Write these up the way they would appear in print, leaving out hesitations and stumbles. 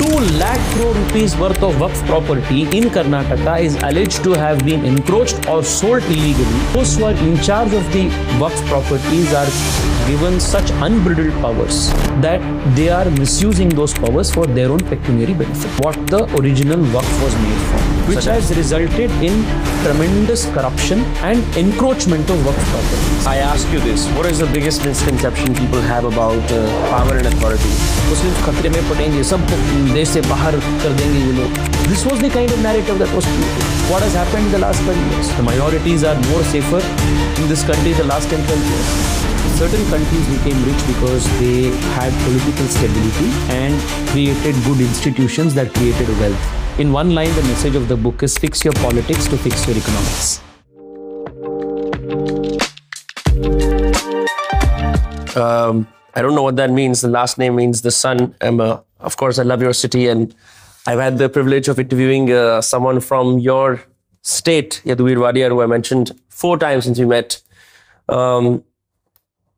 2 lakh crore rupees worth of Waqf property in Karnataka is alleged to have been encroached or sold illegally. Those who are in charge of the Waqf properties are given such unbridled powers that they are misusing those powers for their own pecuniary benefit. What the original Waqf was made for, which has resulted in tremendous corruption and encroachment of Waqf properties. I ask you this, what is the biggest misconception people have about power and authority? Muslims खतरे में पड़ेंगे, सबको देश से बाहर कर देंगे ये लोग. This was the kind of narrative that was created. What has happened in the last 12 years? The minorities are more safer in this country the last 10-12 years. Certain countries became rich because they had political stability and created good institutions that created wealth. In one line, the message of the book is fix your politics to fix your economics. I don't know what that means. The last name means the sun. Of course, I love your city, and I've had the privilege of interviewing someone from your state, Yaduvir Wadia, who I mentioned 4 times since we met.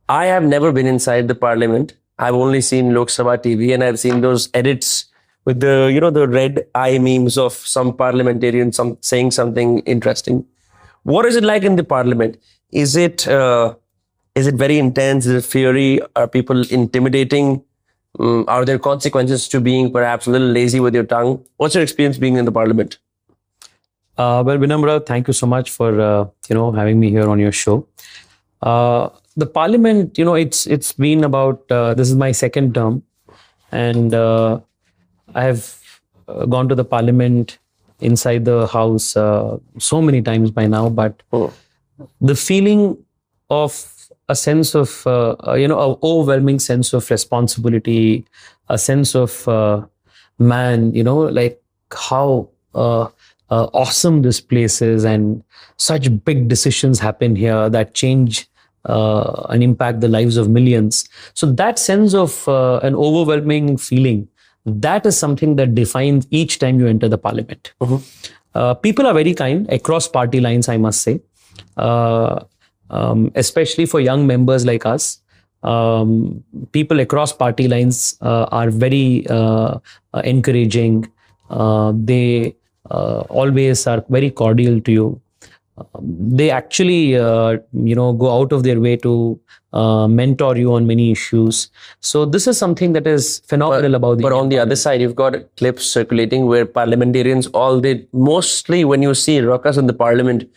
I have never been inside the parliament. I've only seen Lok Sabha TV, and I've seen those edits with the red eye memes of some parliamentarian saying something interesting. What is it like in the parliament? Is it very intense? Is it fiery? Are people intimidating? Are there consequences to being perhaps a little lazy with your tongue? What's your experience being in the parliament? Well, Vinamra, thank you so much for having me here on your show. The parliament, it's been about this is my 2nd term, and I have gone to the parliament inside the house so many times by now. But the feeling of a sense of, an overwhelming sense of responsibility, a sense of, like how awesome this place is, and such big decisions happen here that change and impact the lives of millions. So that sense of an overwhelming feeling, that is something that defines each time you enter the parliament. People are very kind across party lines, I must say. Especially for young members like us, people across party lines are very encouraging. They always are very cordial to you. They actually, go out of their way to mentor you on many issues. So this is something that is phenomenal about the. But on the other side, you've got clips circulating where parliamentarians mostly when you see ruckus in the parliament,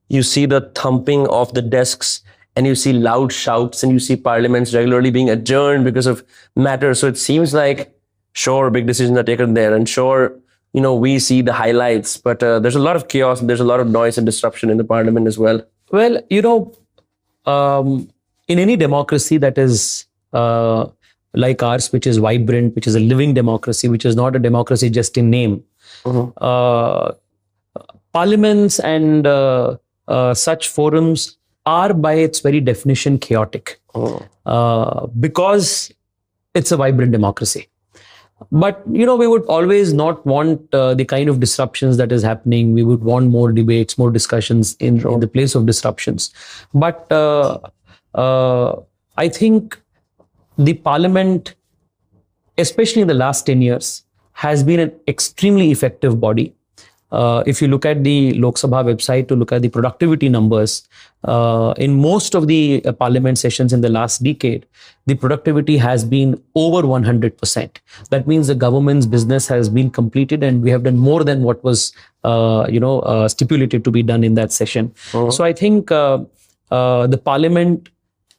you see the thumping of the desks, and you see loud shouts, and you see parliaments regularly being adjourned because of matters. So it seems like, sure, big decisions are taken there, and sure, we see the highlights, but there's a lot of chaos, and there's a lot of noise and disruption in the parliament as well. Well, in any democracy that is like ours, which is vibrant, which is a living democracy, which is not a democracy just in name, parliaments and such forums are by its very definition chaotic because it's a vibrant democracy. But, we would always not want the kind of disruptions that is happening. We would want more debates, more discussions in the place of disruptions. But I think the parliament, especially in the last 10 years, has been an extremely effective body. If you look at the Lok Sabha website to look at the productivity numbers, in most of the parliament sessions in the last decade, the productivity has been over 100%. That means the government's business has been completed, and we have done more than what was, stipulated to be done in that session. So I think the parliament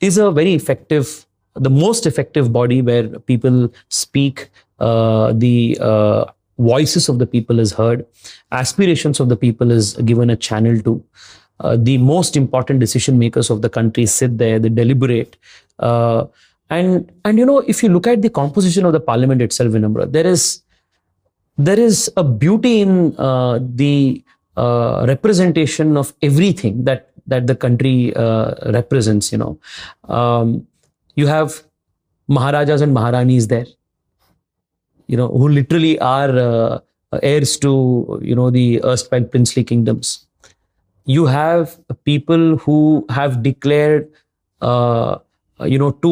is a very effective, the most effective body where people speak, the voices of the people is heard, aspirations of the people is given a channel to. The most important decision makers of the country sit there, they deliberate. And if you look at the composition of the parliament itself, Vinamra, there is a beauty in the representation of everything that the country represents. You have Maharajas and Maharanis there, who literally are heirs to, the erstwhile princely kingdoms. You have people who have declared, 2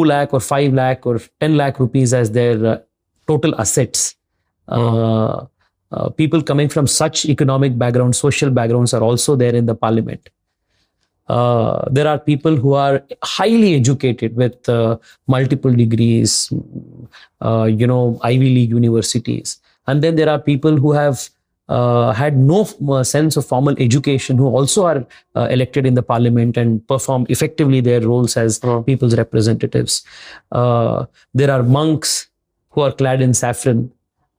lakh or 5 lakh or 10 lakh rupees as their total assets. People coming from such economic backgrounds, social backgrounds are also there in the parliament. There are people who are highly educated with multiple degrees, Ivy League universities. And then there are people who have had no sense of formal education, who also are elected in the parliament and perform effectively their roles as people's representatives. There are monks who are clad in saffron.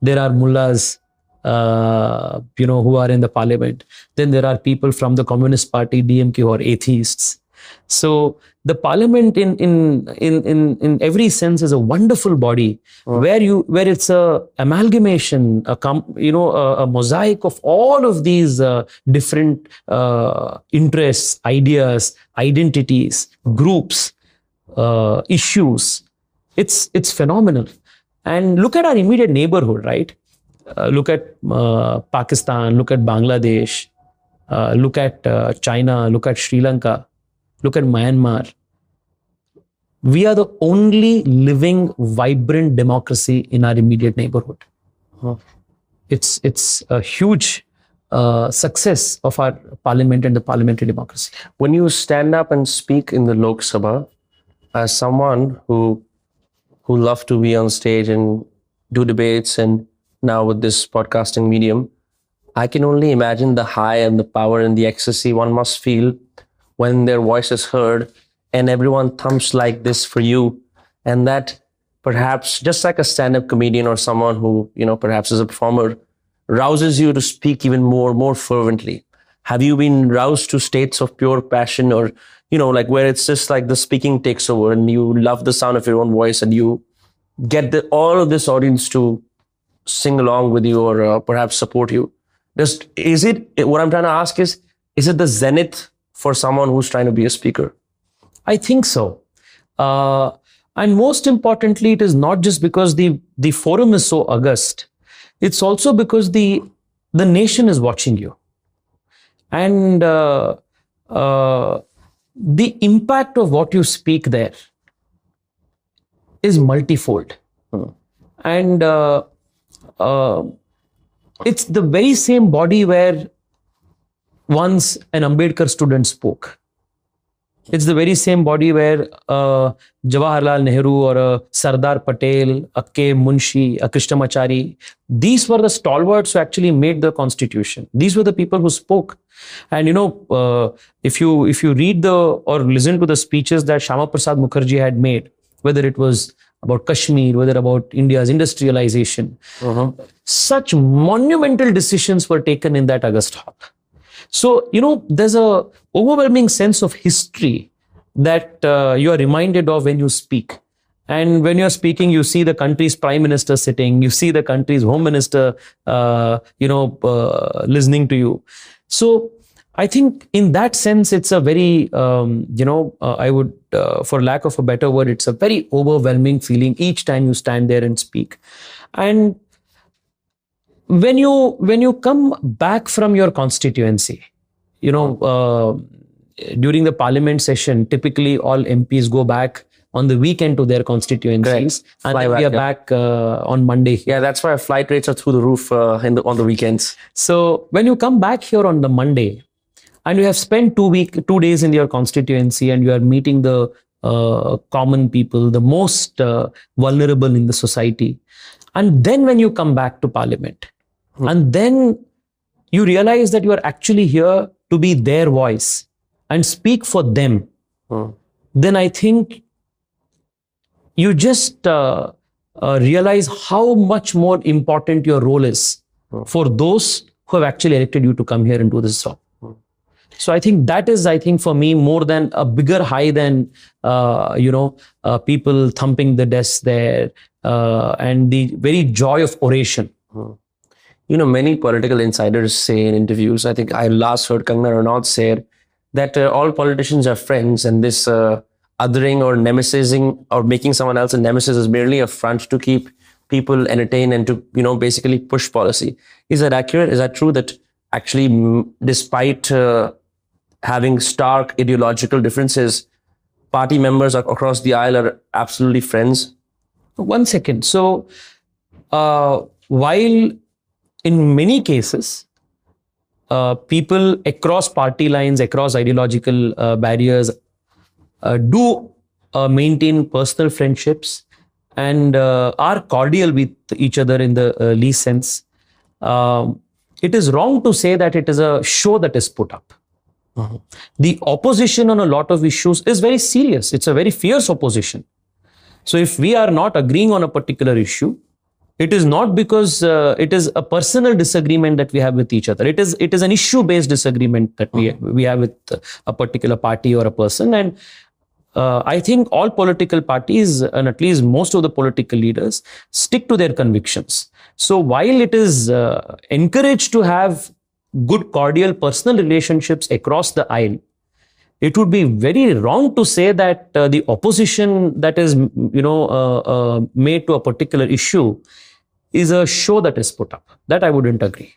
There are mullahs, who are in the parliament. Then there are people from the Communist Party, DMK, who are atheists. So the parliament, in every sense, is a wonderful body where it's a amalgamation, a mosaic of all of these different interests, ideas, identities, groups, issues. It's phenomenal. And look at our immediate neighborhood, right? Look at Pakistan, look at Bangladesh, look at China, look at Sri Lanka, look at Myanmar. We are the only living, vibrant democracy in our immediate neighborhood. It's a huge success of our parliament and the parliamentary democracy. When you stand up and speak in the Lok Sabha, as someone who love to be on stage and do debates, and now with this podcasting medium, I can only imagine the high and the power and the ecstasy one must feel when their voice is heard and everyone thumps like this for you. And that perhaps just like a stand-up comedian or someone who, perhaps is a performer, rouses you to speak even more fervently. Have you been roused to states of pure passion, or, like where it's just like the speaking takes over and you love the sound of your own voice and you get all of this audience to sing along with you or perhaps support you? What I'm trying to ask is it the zenith for someone who's trying to be a speaker? I think so. And most importantly, it is not just because the forum is so august. It's also because the nation is watching you. And the impact of what you speak there is multifold. And it's the very same body where once an Ambedkar student spoke. It's the very same body where Jawaharlal Nehru or a Sardar Patel, a K. Munshi, a Krishnamachari, these were the stalwarts who actually made the constitution. These were the people who spoke. And if you read or listen to the speeches that Shama Prasad Mukherjee had made, whether it was about Kashmir, whether about India's industrialization, such monumental decisions were taken in that August Hall. So, there's a overwhelming sense of history that you are reminded of when you speak. And when you're speaking, you see the country's prime minister sitting, you see the country's home minister, listening to you. So I think in that sense, it's a very, I would, for lack of a better word, it's a very overwhelming feeling each time you stand there and speak. And when you come back from your constituency, during the parliament session, typically all MPs go back on the weekend to their constituencies, and then we are back on Monday. Yeah, that's why flight rates are through the roof on the weekends. So when you come back here on the Monday, and you have spent 2 days in your constituency, and you are meeting the common people, the most vulnerable in the society, and then when you come back to parliament, and then you realize that you are actually here to be their voice and speak for them, then I think you just realize how much more important your role is for those who have actually elected you to come here and do this job. So I think that is, for me, more than a bigger high than, people thumping the desks there and the very joy of oration. Many political insiders say in interviews, I think I last heard Kangana Ranaut say that all politicians are friends, and this othering or nemesising or making someone else a nemesis is merely a front to keep people entertained and to, basically push policy. Is that accurate? Is that true that actually, despite having stark ideological differences, party members across the aisle are absolutely friends? One second. So, while in many cases, people across party lines, across ideological barriers, do maintain personal friendships and are cordial with each other in the least sense. It is wrong to say that it is a show that is put up. The opposition on a lot of issues is very serious. It's a very fierce opposition. So if we are not agreeing on a particular issue, it is not because it is a personal disagreement that we have with each other. It is an issue-based disagreement that we have with a particular party or a person. And I think all political parties, and at least most of the political leaders, stick to their convictions. So while it is encouraged to have good, cordial, personal relationships across the aisle, it would be very wrong to say that the opposition that is, made to a particular issue is a show that is put up. That I wouldn't agree.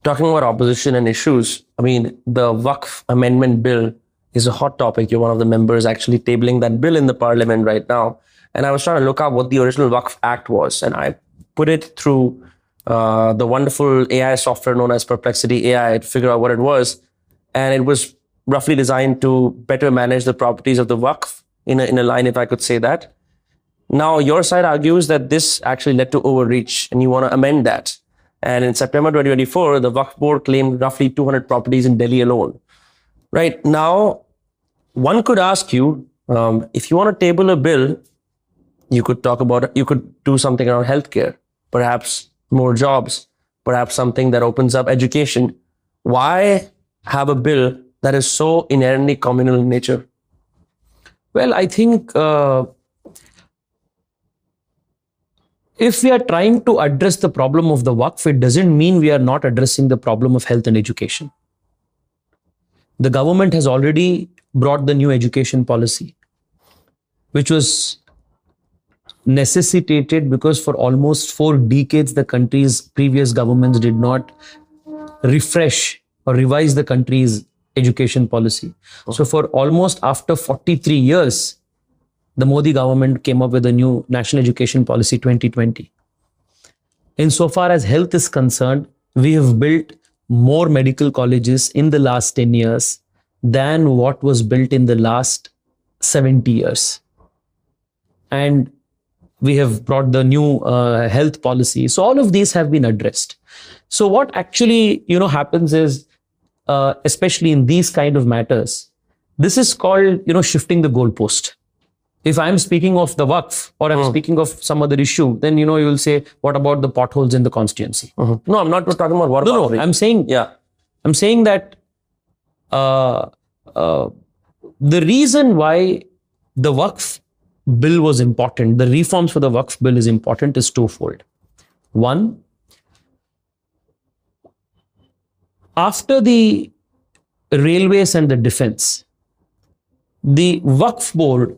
Talking about opposition and issues, I mean, the Waqf Amendment Bill is a hot topic. You're one of the members actually tabling that bill in the parliament right now. And I was trying to look up what the original Waqf Act was. And I put it through the wonderful AI software known as Perplexity AI to figure out what it was. And it was roughly designed to better manage the properties of the Waqf in a line, if I could say that. Now, your side argues that this actually led to overreach and you want to amend that. And in September 2024, the Waqf board claimed roughly 200 properties in Delhi alone. Right now, one could ask you, if you want to table a bill, you could do something around healthcare, perhaps more jobs, perhaps something that opens up education. Why have a bill that is so inherently communal in nature? Well, I think if we are trying to address the problem of the Waqf, it doesn't mean we are not addressing the problem of health and education. The government has already brought the new education policy, which was necessitated because for almost 4 decades, the country's previous governments did not refresh or revise the country's education policy. So for almost after 43 years, the Modi government came up with a new National Education Policy 2020. Insofar as health is concerned, we have built more medical colleges in the last 10 years than what was built in the last 70 years. And we have brought the new health policy. So all of these have been addressed. So what actually, happens is, especially in these kind of matters, this is called, shifting the goalpost. If I'm speaking of the Waqf or I'm speaking of some other issue, then, you will say, what about the potholes in the constituency? No, I'm not talking about water. No, I'm saying that the reason why the Waqf bill was important, the reforms for the Waqf bill is important, is twofold. One, after the railways and the defense, the Waqf board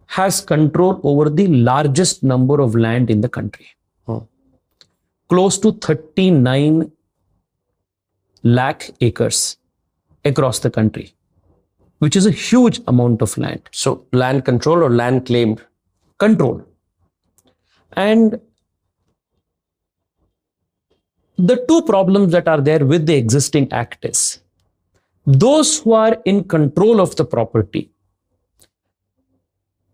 has control over the largest number of land in the country. Close to 39 lakh acres across the country, which is a huge amount of land. So land control or land claimed? Control. And the two problems that are there with the existing act is, those who are in control of the property,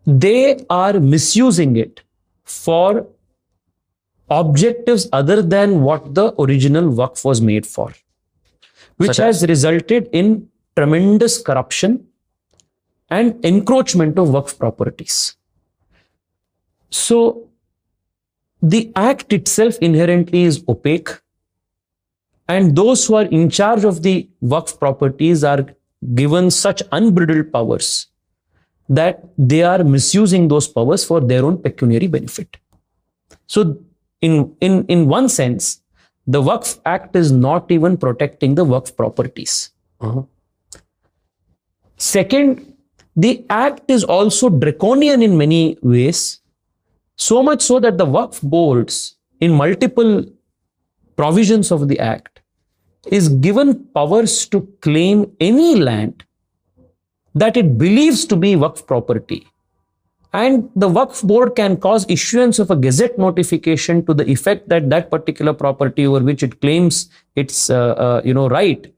they are misusing it for objectives other than what the original Waqf was made for, which has resulted in tremendous corruption and encroachment of Waqf properties. So the act itself inherently is opaque, and those who are in charge of the Waqf properties are given such unbridled powers that they are misusing those powers for their own pecuniary benefit. So in one sense, the Waqf Act is not even protecting the Waqf properties. Second, the Act is also draconian in many ways, so much so that the Waqf boards, in multiple provisions of the Act, is given powers to claim any land that it believes to be Waqf property And the Waqf board can cause issuance of a gazette notification to the effect that that particular property over which it claims its right,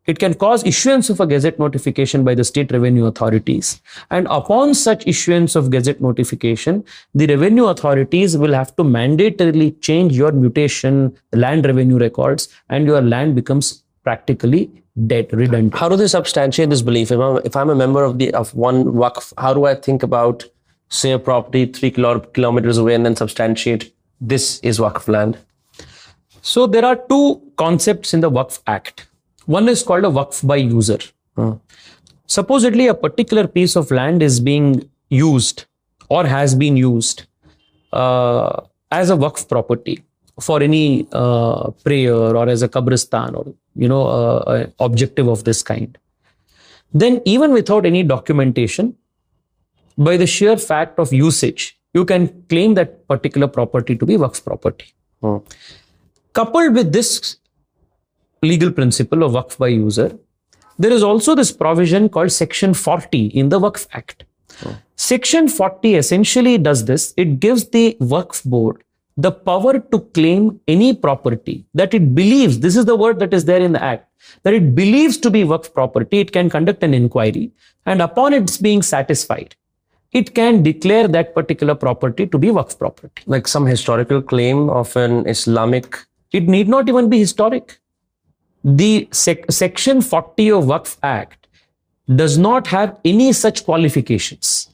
it can cause issuance of a gazette notification by the state revenue authorities. And upon such issuance of gazette notification, the revenue authorities will have to mandatorily change your mutation, land revenue records, and your land becomes practically dead, redundant. How do they substantiate this belief? If I'm a member of one Waqf, how do I think about, say, a property 3 kilometers away and then substantiate this is Waqf land? So there are two concepts in the Waqf Act. One is called a Waqf by user. Supposedly a particular piece of land is being used or has been used as a Waqf property for any prayer or as a kabristan or objective of this kind. Then even without any documentation, by the sheer fact of usage, you can claim that particular property to be Waqf property. Coupled with this legal principle of Waqf by user, there is also this provision called Section 40 in the Waqf Act. Section 40 essentially does this. It gives the Waqf board the power to claim any property that it believes, this is the word that is there in the Act, that it believes to be Waqf property. It can conduct an inquiry, and upon its being satisfied, it can declare that particular property to be Waqf property. Like some historical claim of an Islamic... It need not even be historic. The Section 40 of Waqf Act does not have any such qualifications.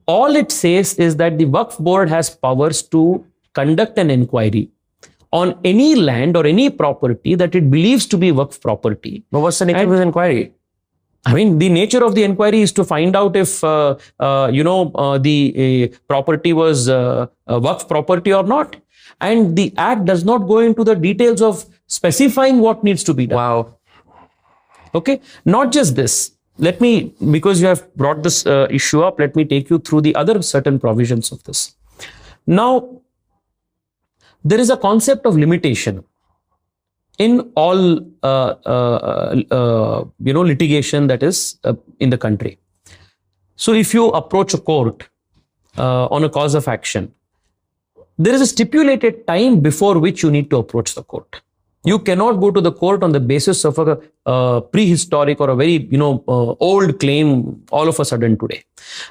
All it says is that the Waqf board has powers to conduct an inquiry on any land or any property that it believes to be Waqf property. But what's the nature of the inquiry? I mean, the nature of the inquiry is to find out if, the property was Waqf property or not. And the Act does not go into the details of specifying what needs to be done. Wow. Okay. Not just this. Let me, because you have brought this issue up, let me take you through the other certain provisions of this. Now, there is a concept of limitation in all litigation that is in the country. So if you approach a court on a cause of action, there is a stipulated time before which you need to approach the court. You cannot go to the court on the basis of a prehistoric or a very old claim all of a sudden today.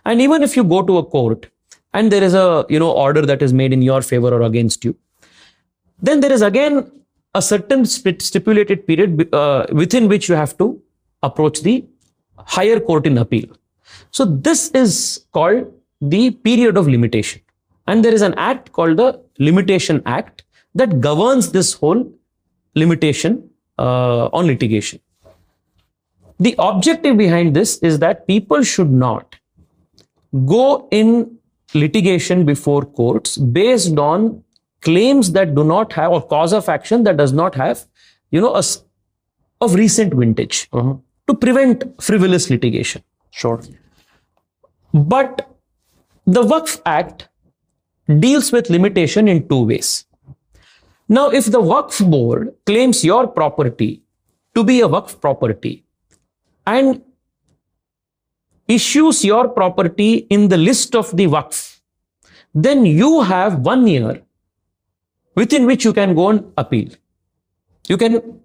And even if you go to a court and there is a order that is made in your favor or against you, then there is again a certain stipulated period within which you have to approach the higher court in appeal. So this is called the period of limitation. And there is an act called the Limitation Act that governs this whole limitation on litigation. The objective behind this is that people should not go in litigation before courts based on claims that do not have, or cause of action that does not have, of recent vintage, to prevent frivolous litigation. Sure. But the Waqf Act deals with limitation in two ways. Now, if the Waqf board claims your property to be a Waqf property and issues your property in the list of the Waqf, then you have 1 year within which you can go and appeal. You can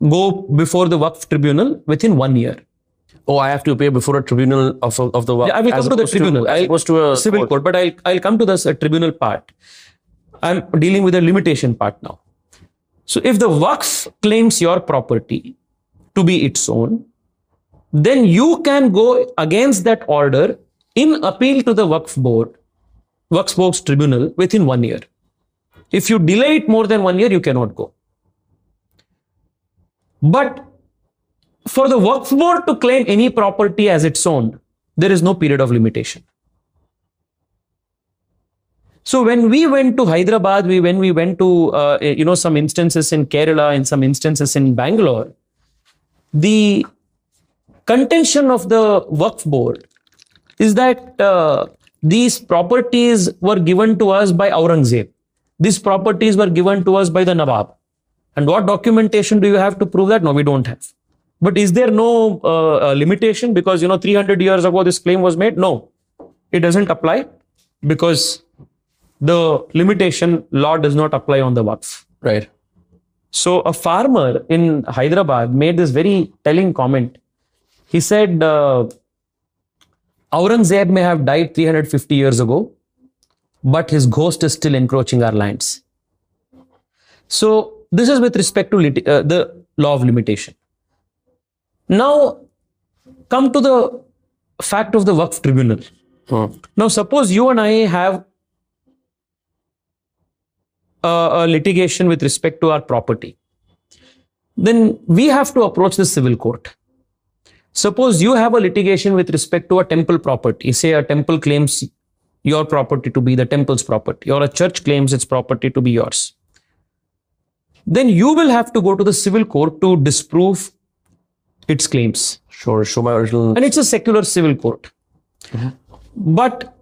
go before the Waqf tribunal within 1 year. Oh, I have to appear before a tribunal of the Waqf. Yeah, I will come to the tribunal. As opposed to a civil court, but I'll come to the tribunal part. I'm dealing with the limitation part now. So if the Waqf claims your property to be its own, then you can go against that order in appeal to the Waqf board's tribunal within 1 year. If you delay it more than 1 year, you cannot go. But for the Waqf board to claim any property as its own, there is no period of limitation. So when we went to Hyderabad, when we went to some instances in Kerala, in some instances in Bangalore, the contention of the Waqf board is that these properties were given to us by Aurangzeb. These properties were given to us by the Nawab. And what documentation do you have to prove that? No, we don't have. But is there no limitation because 300 years ago this claim was made? No. it doesn't apply because the limitation law does not apply on the Waqf. Right. So a farmer in Hyderabad made this very telling comment. He said, Aurangzeb may have died 350 years ago, but his ghost is still encroaching our lands. So this is with respect to the law of limitation. Now, come to the fact of the Waqf Tribunal. Now, suppose you and I have a litigation with respect to our property. Then we have to approach the civil court. Suppose you have a litigation with respect to a temple property. Say a temple claims your property to be the temple's property, or a church claims its property to be yours. Then you will have to go to the civil court to disprove its claims. Sure, show my original. And it's a secular civil court. But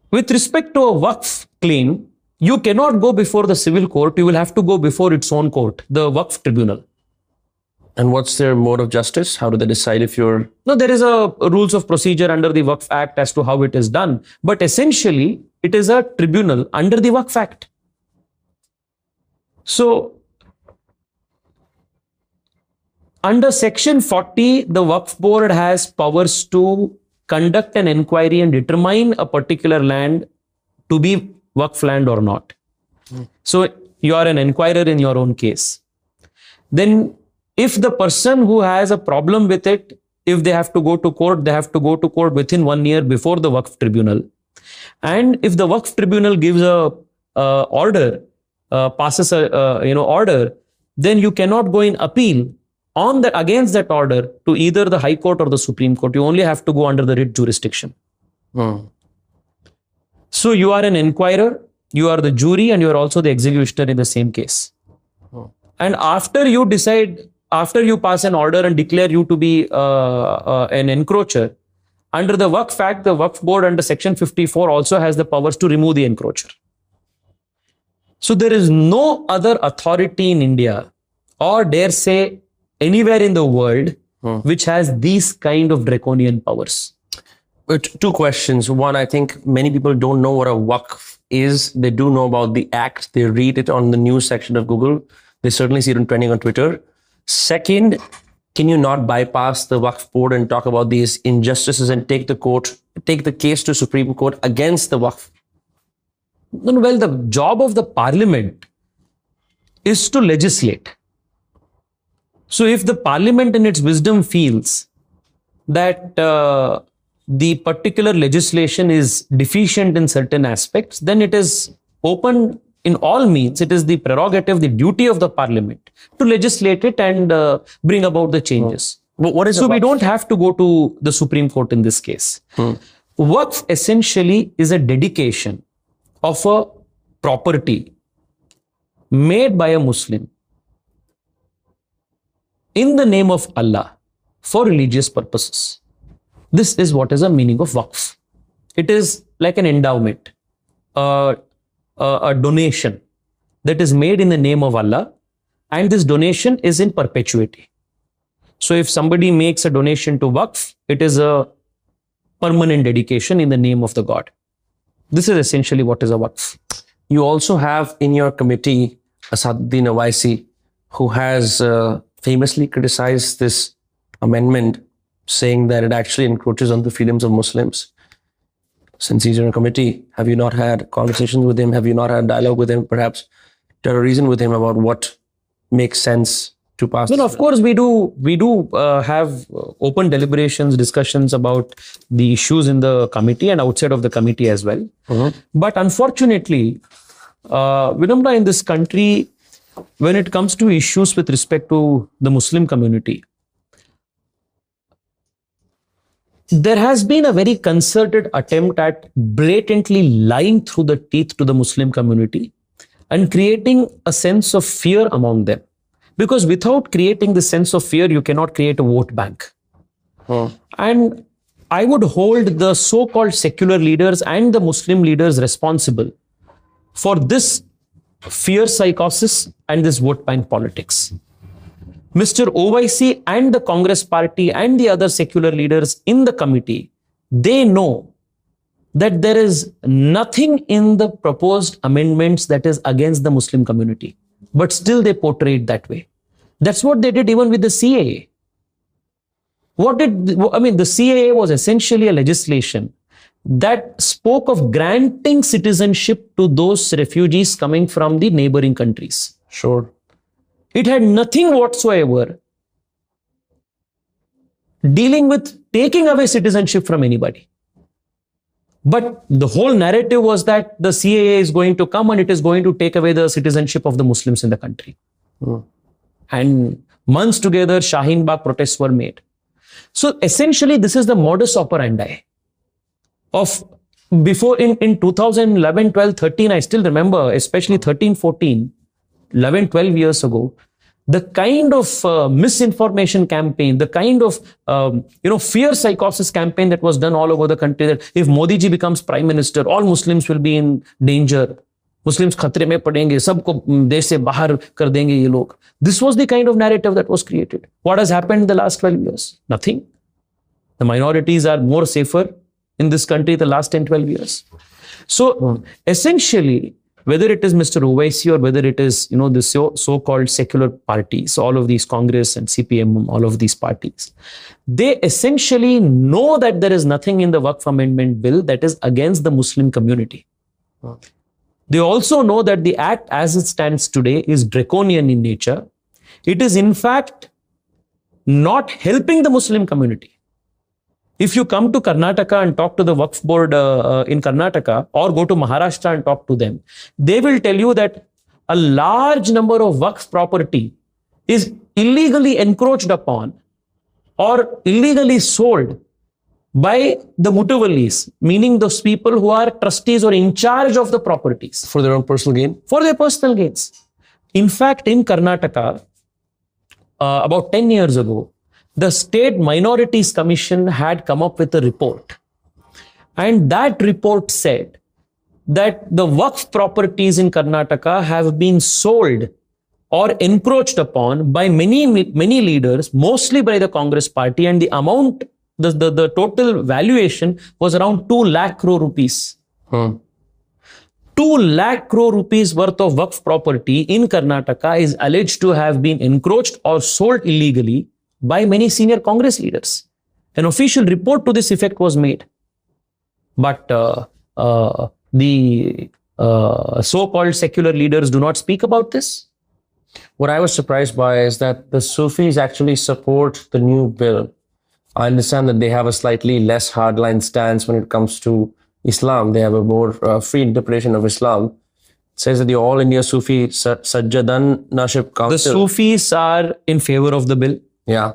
with respect to a Waqf claim, you cannot go before the civil court. You will have to go before its own court, the Waqf Tribunal. And what's their mode of justice? How do they decide if you're... No, there is a rules of procedure under the Waqf Act as to how it is done. But essentially, it is a tribunal under the Waqf Act. So, under Section 40, the Waqf Board has powers to conduct an inquiry and determine a particular land to be Waqf land or not. So, you are an inquirer in your own case. Then, if the person who has a problem with it, if they have to go to court, they have to go to court within 1 year before the Waqf Tribunal. And if the Waqf Tribunal gives a order, passes a order, then you cannot go in appeal on that against that order to either the High Court or the Supreme Court. You only have to go under the writ jurisdiction. So you are an inquirer, you are the jury, and you are also the executioner in the same case. And after you decide, after you pass an order and declare you to be an encroacher, under the Waqf Act, the Waqf Board under Section 54 also has the powers to remove the encroacher. So there is no other authority in India, or dare say anywhere in the world, which has these kind of draconian powers. But two questions. One, I think many people don't know what a Waqf is. They do know about the Act. They read it on the news section of Google. They certainly see it trending on Twitter. Second, can you not bypass the Waqf Board and talk about these injustices and take the case to Supreme Court against the Waqf? Well, the job of the parliament is to legislate. So if the parliament in its wisdom feels that the particular legislation is deficient in certain aspects, then it is open in all means. It is the prerogative, the duty of the parliament to legislate it and bring about the changes. So we don't have to go to the Supreme Court in this case. Waqf essentially is a dedication of a property made by a Muslim in the name of Allah for religious purposes. This is what is the meaning of Waqf. It is like an endowment, a donation that is made in the name of Allah, and this donation is in perpetuity. So if somebody makes a donation to Waqf, it is a permanent dedication in the name of the God. This is essentially what is a Waqf. You also have in your committee Asaduddin Owaisi, who has famously criticized this amendment, saying that it actually encroaches on the freedoms of Muslims. Since he's in a committee, have you not had conversations with him? Have you not had dialogue with him? Perhaps tell a reason with him about what makes sense to pass. No, of course we do. We do have open deliberations, discussions about the issues in the committee and outside of the committee as well. But unfortunately, Vinamra, in this country, when it comes to issues with respect to the Muslim community, there has been a very concerted attempt at blatantly lying through the teeth to the Muslim community and creating a sense of fear among them. Because without creating the sense of fear, you cannot create a vote bank. And I would hold the so-called secular leaders and the Muslim leaders responsible for this fear psychosis and this vote bank politics. Mr. Owaisi and the Congress party and the other secular leaders in the committee, they know that there is nothing in the proposed amendments that is against the Muslim community, but still they portray it that way. That's what they did even with the CAA. The CAA was essentially a legislation that spoke of granting citizenship to those refugees coming from the neighboring countries. Sure. It had nothing whatsoever dealing with taking away citizenship from anybody. But the whole narrative was that the CAA is going to come and it is going to take away the citizenship of the Muslims in the country. And months together, Shaheen Bagh protests were made. So essentially, this is the modus operandi of before in 2011, 12, 13, I still remember, especially 13, 14, 11, 12 years ago, the kind of misinformation campaign, the kind of fear psychosis campaign that was done all over the country, that if Modi ji becomes prime minister, all Muslims will be in danger. Muslims khatre mein padenge, sabko desh se bahar kar denge ye log. This was the kind of narrative that was created. What has happened in the last 12 years? Nothing. The minorities are more safer in this country the last 10, 12 years. So essentially, whether it is Mr. Owaisi or whether it is, the so-called secular parties, all of these Congress and CPM, all of these parties, they essentially know that there is nothing in the Waqf Amendment Bill that is against the Muslim community. They also know that the act as it stands today is draconian in nature. It is in fact not helping the Muslim community. If you come to Karnataka and talk to the Waqf board in Karnataka, or go to Maharashtra and talk to them, they will tell you that a large number of Waqf property is illegally encroached upon or illegally sold by the mutawallis, meaning those people who are trustees or in charge of the properties. For their own personal gain? For their personal gains. In fact, in Karnataka, about 10 years ago, the State Minorities Commission had come up with a report. And that report said that the Waqf properties in Karnataka have been sold or encroached upon by many leaders, mostly by the Congress party, and the amount, the total valuation was around 2 lakh crore rupees. 2 lakh crore rupees worth of Waqf property in Karnataka is alleged to have been encroached or sold illegally by many senior Congress leaders. An official report to this effect was made. But the so-called secular leaders do not speak about this. What I was surprised by is that the Sufis actually support the new bill. I understand that they have a slightly less hardline stance when it comes to Islam. They have a more free interpretation of Islam. It says that the All India Sufi Sajjadan-Nashib Council. The Sufis are in favor of the bill. Yeah.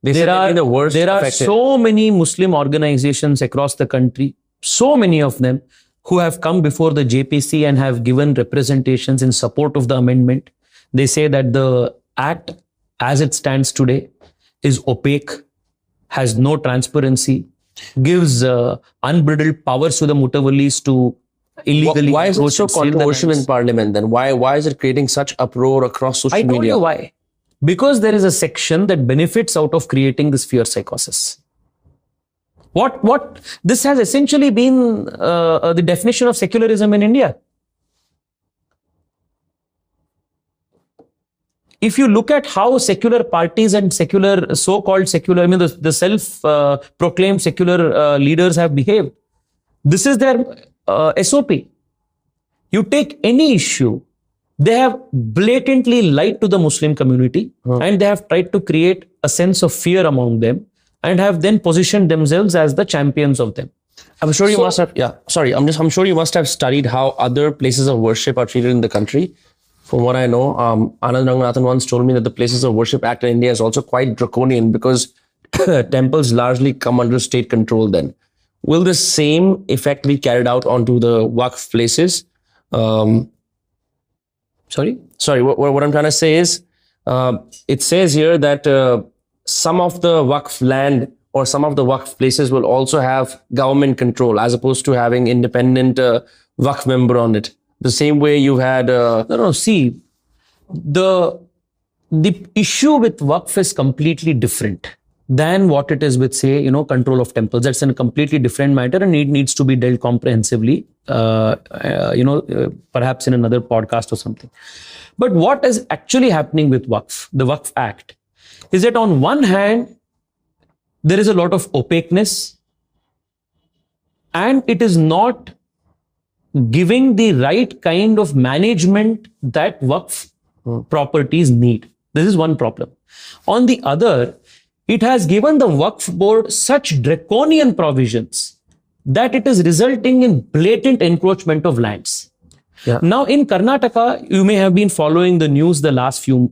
There are so many Muslim organizations across the country, so many of them, who have come before the JPC and have given representations in support of the amendment. They say that the act as it stands today is opaque, has no transparency, gives unbridled powers to the mutawallis to illegally. Why is it so controversial in Parliament then? Why is it creating such uproar across social media? I told you why. Because there is a section that benefits out of creating this fear psychosis. What this has essentially been the definition of secularism in India. If you look at how secular parties and secular, so-called secular, the self-proclaimed secular leaders have behaved, this is their SOP. You take any issue, they have blatantly lied to the Muslim community and they have tried to create a sense of fear among them and have then positioned themselves as the champions of them. I'm sure you must have, I'm sure you must have studied how other places of worship are treated in the country. From what I know, Anand Ranganathan once told me that the Places of Worship Act in India is also quite draconian because temples largely come under state control then. Will the same effect be carried out onto the Waqf places? Sorry, what I'm trying to say is, it says here that some of the Waqf land or some of the Waqf places will also have government control as opposed to having independent Waqf member on it. The same way you had... See, the issue with Waqf is completely different. than what it is with, say, control of temples. That's a completely different matter, and it needs to be dealt comprehensively, perhaps in another podcast or something. But what is actually happening with Waqf, the Waqf Act, is that on one hand, there is a lot of opaqueness, and it is not giving the right kind of management that Waqf properties need. This is one problem. On the other, it has given the Waqf board such draconian provisions that it is resulting in blatant encroachment of lands. Yeah. Now, in Karnataka, you may have been following the news the last few,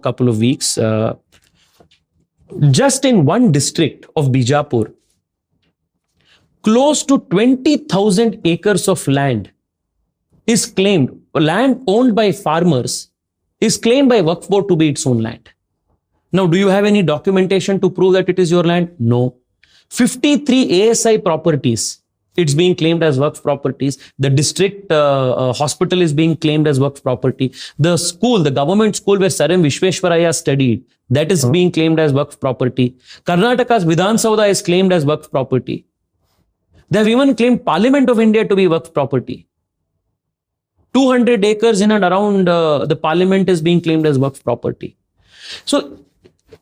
couple of weeks. Just in one district of Bijapur, close to 20,000 acres of land is claimed, land owned by farmers is claimed by Waqf board to be its own land. Now, do you have any documentation to prove that it is your land? No. 53 ASI properties, it's being claimed as Waqf properties. The district hospital is being claimed as Waqf property. The school, the government school where Sir M. Vishweshwaraya studied, that is being claimed as Waqf property. Karnataka's Vidhan Sauda is claimed as Waqf property. They have even claimed Parliament of India to be Waqf property. 200 acres in and around the Parliament is being claimed as Waqf property. So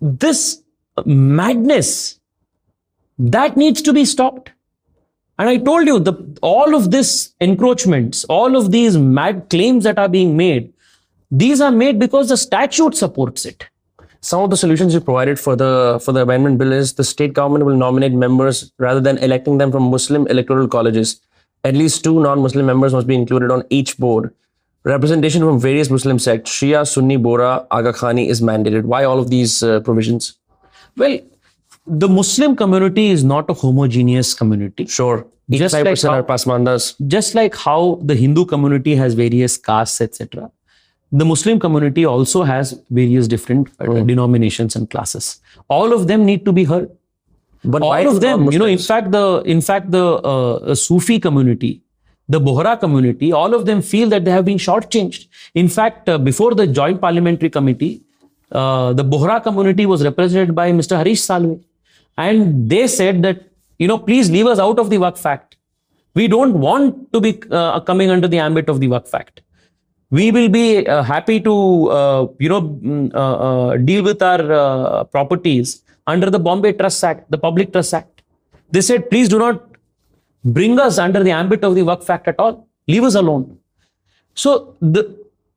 this madness, that needs to be stopped. And I told you, all of this encroachments, all of these mad claims that are being made, these are made because the statute supports it. Some of the solutions you provided for the amendment bill is the state government will nominate members rather than electing them from Muslim electoral colleges. At least 2 non-Muslim members must be included on each board. Representation from various Muslim sects, Shia, Sunni, Bora, Aga Khani is mandated. Why all of these provisions? Well, the Muslim community is not a homogeneous community. Sure. Just like 85% are pasmandas. Just like how the Hindu community has various castes, etc. The Muslim community also has various different denominations and classes. All of them need to be heard. But all of them, in fact, the Sufi community, the Bohra community, all of them feel that they have been shortchanged. In fact, before the Joint Parliamentary Committee, the Bohra community was represented by Mr. Harish Salve. And they said that, please leave us out of the Waqf Act. We don't want to be coming under the ambit of the Waqf Act. We will be happy to, deal with our properties under the Bombay Trust Act, the Public Trust Act. They said, please do not bring us under the ambit of the Waqf Act at all. Leave us alone. So,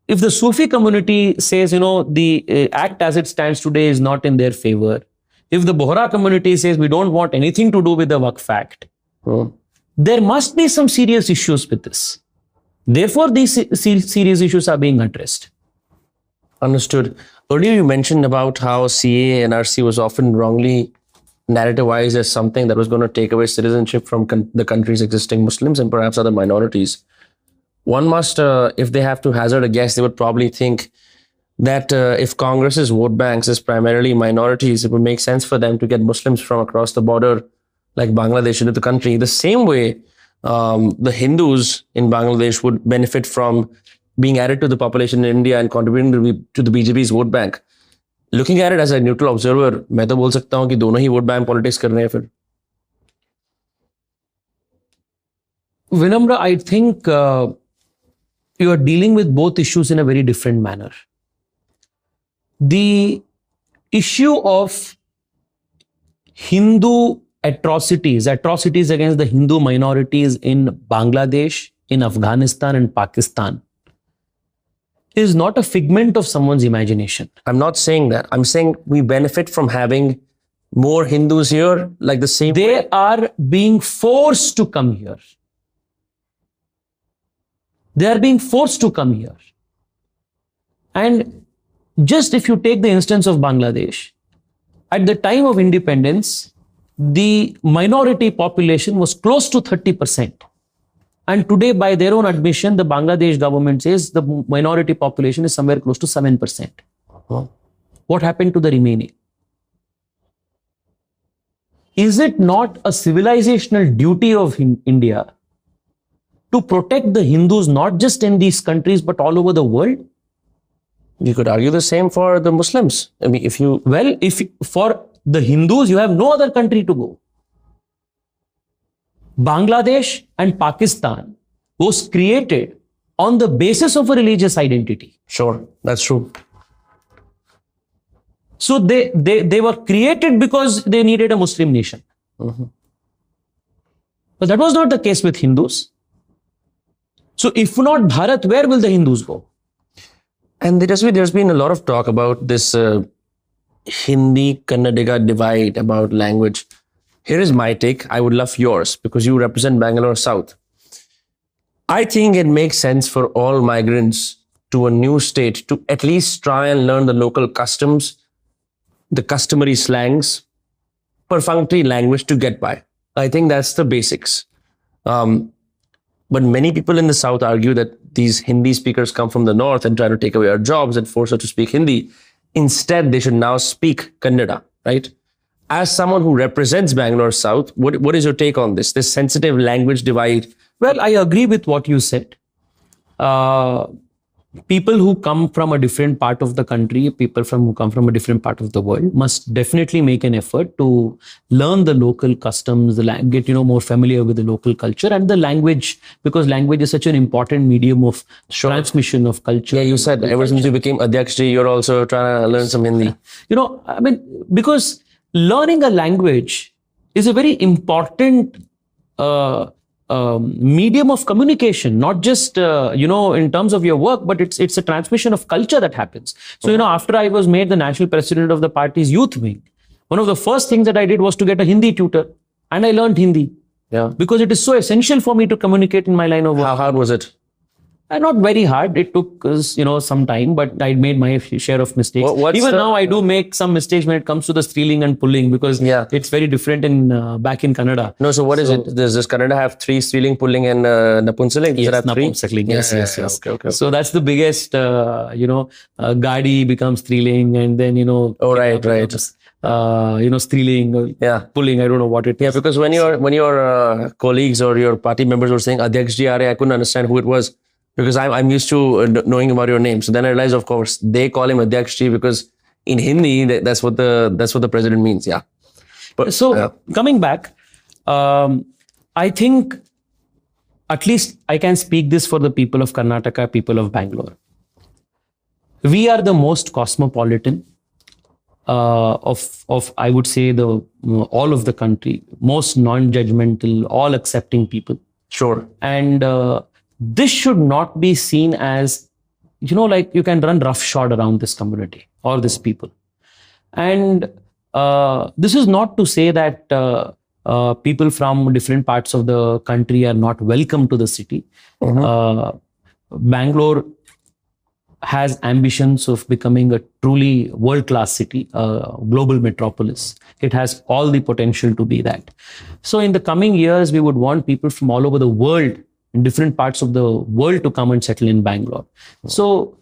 if the Sufi community says, the act as it stands today is not in their favor, if the Bohra community says we don't want anything to do with the Waqf Act, there must be some serious issues with this. Therefore, these serious issues are being addressed. Understood. Earlier, you mentioned about how CAA and NRC was often wrongly narrativized as something that was going to take away citizenship from the country's existing Muslims and perhaps other minorities. One must, if they have to hazard a guess, they would probably think that if Congress's vote banks is primarily minorities, it would make sense for them to get Muslims from across the border, like Bangladesh, into the country. The same way, the Hindus in Bangladesh would benefit from being added to the population in India and contributing to the BJP's vote bank. Looking at it as a neutral observer, मैं तो बोल सकता हूँ कि दोनों ही vote bank politics कर रहे हैं फिर. Vinamra, I think you are dealing with both issues in a very different manner. The issue of Hindu atrocities against the Hindu minorities in Bangladesh, in Afghanistan and Pakistan is not a figment of someone's imagination. I'm not saying that. I'm saying we benefit from having more Hindus here, like the same They way. are being forced to come here. They are being forced to come here. And just if you take the instance of Bangladesh, at the time of independence, the minority population was close to 30%. And today, by their own admission, the Bangladesh government says the minority population is somewhere close to 7%. What happened to the remaining? Is it not a civilizational duty of India to protect the Hindus, not just in these countries, but all over the world? You could argue the same for the Muslims. I mean, if the Hindus, you have no other country to go. Bangladesh and Pakistan was created on the basis of a religious identity. Sure, that's true. So they were created because they needed a Muslim nation. But that was not the case with Hindus. So if not Bharat, where will the Hindus go? And there's been a lot of talk about this Hindi-Kannadiga divide about language. Here is my take. I would love yours because you represent Bangalore South. I think it makes sense for all migrants to a new state to at least try and learn the local customs, the customary slangs, perfunctory language to get by. I think that's the basics. But many people in the South argue that these Hindi speakers come from the North and try to take away our jobs and force us to speak Hindi. Instead, they should now speak Kannada, right? As someone who represents Bangalore South, what is your take on this sensitive language divide? Well, I agree with what you said. People who come from a different part of the country, who come from a different part of the world must definitely make an effort to learn the local customs, get more familiar with the local culture and the language, because language is such an important medium of transmission of culture. Yeah, you said ever since you became Adhyakshji, you're also trying to learn some Hindi. Because learning a language is a very important medium of communication, not just in terms of your work, but it's a transmission of culture that happens. So after I was made the national president of the party's youth wing, one of the first things that I did was to get a Hindi tutor, and I learned Hindi. Yeah, because it is so essential for me to communicate in my line of work. How hard was it? Not very hard. It took some time, but I made my share of mistakes. Even now, I do make some mistakes when it comes to the stealing and pulling, because it's very different back in Kannada. No, so what is it? Does Kannada have three: stealing, pulling, and napunsaling? Yes, napunsaling. Yes. Okay. So that's the biggest. Gadi becomes stealing, and then right. Stealing, pulling. I don't know what it is. Yeah, because when your colleagues or your party members were saying Adhyakshji Are, I couldn't understand who it was. Because I'm used to knowing about your name. So then I realized, of course, they call him Adhyakshji because in Hindi, that's what the president means. Yeah. But coming back, I think at least I can speak this for the people of Karnataka, people of Bangalore. We are the most cosmopolitan of I would say all of the country, most non-judgmental, all accepting people. Sure. And this should not be seen as, like you can run roughshod around this community or this people. And this is not to say that people from different parts of the country are not welcome to the city. Bangalore has ambitions of becoming a truly world-class city, a global metropolis. It has all the potential to be that. So in the coming years, we would want people from all over the world, in different parts of the world, to come and settle in Bangalore. So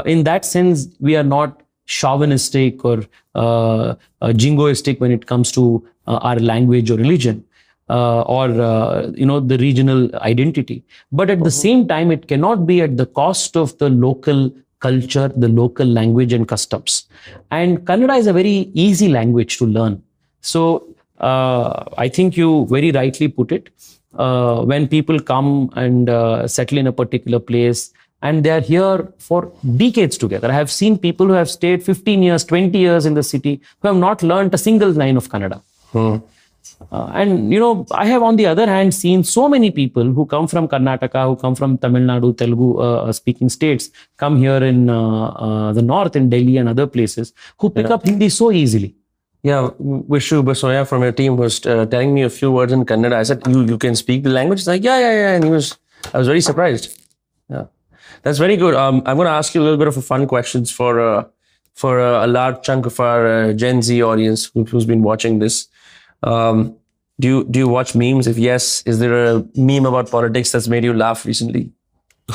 in that sense, we are not chauvinistic or jingoistic when it comes to our language or religion or the regional identity. But at the same time, it cannot be at the cost of the local culture, the local language and customs. And Kannada is a very easy language to learn. So I think you very rightly put it. When people come and settle in a particular place and they are here for decades together. I have seen people who have stayed 15 years, 20 years in the city who have not learned a single line of Kannada. And I have on the other hand seen so many people who come from Karnataka, who come from Tamil Nadu, Telugu speaking states, come here in the north, in Delhi and other places, who pick up Hindi so easily. Yeah, Vishu Basoya from your team was telling me a few words in Kannada. I said, you can speak the language? He's like, yeah. And I was very surprised. Yeah, that's very good. I'm going to ask you a little bit of a fun questions for a large chunk of our Gen Z audience who's been watching this. Do you watch memes? If yes, is there a meme about politics that's made you laugh recently?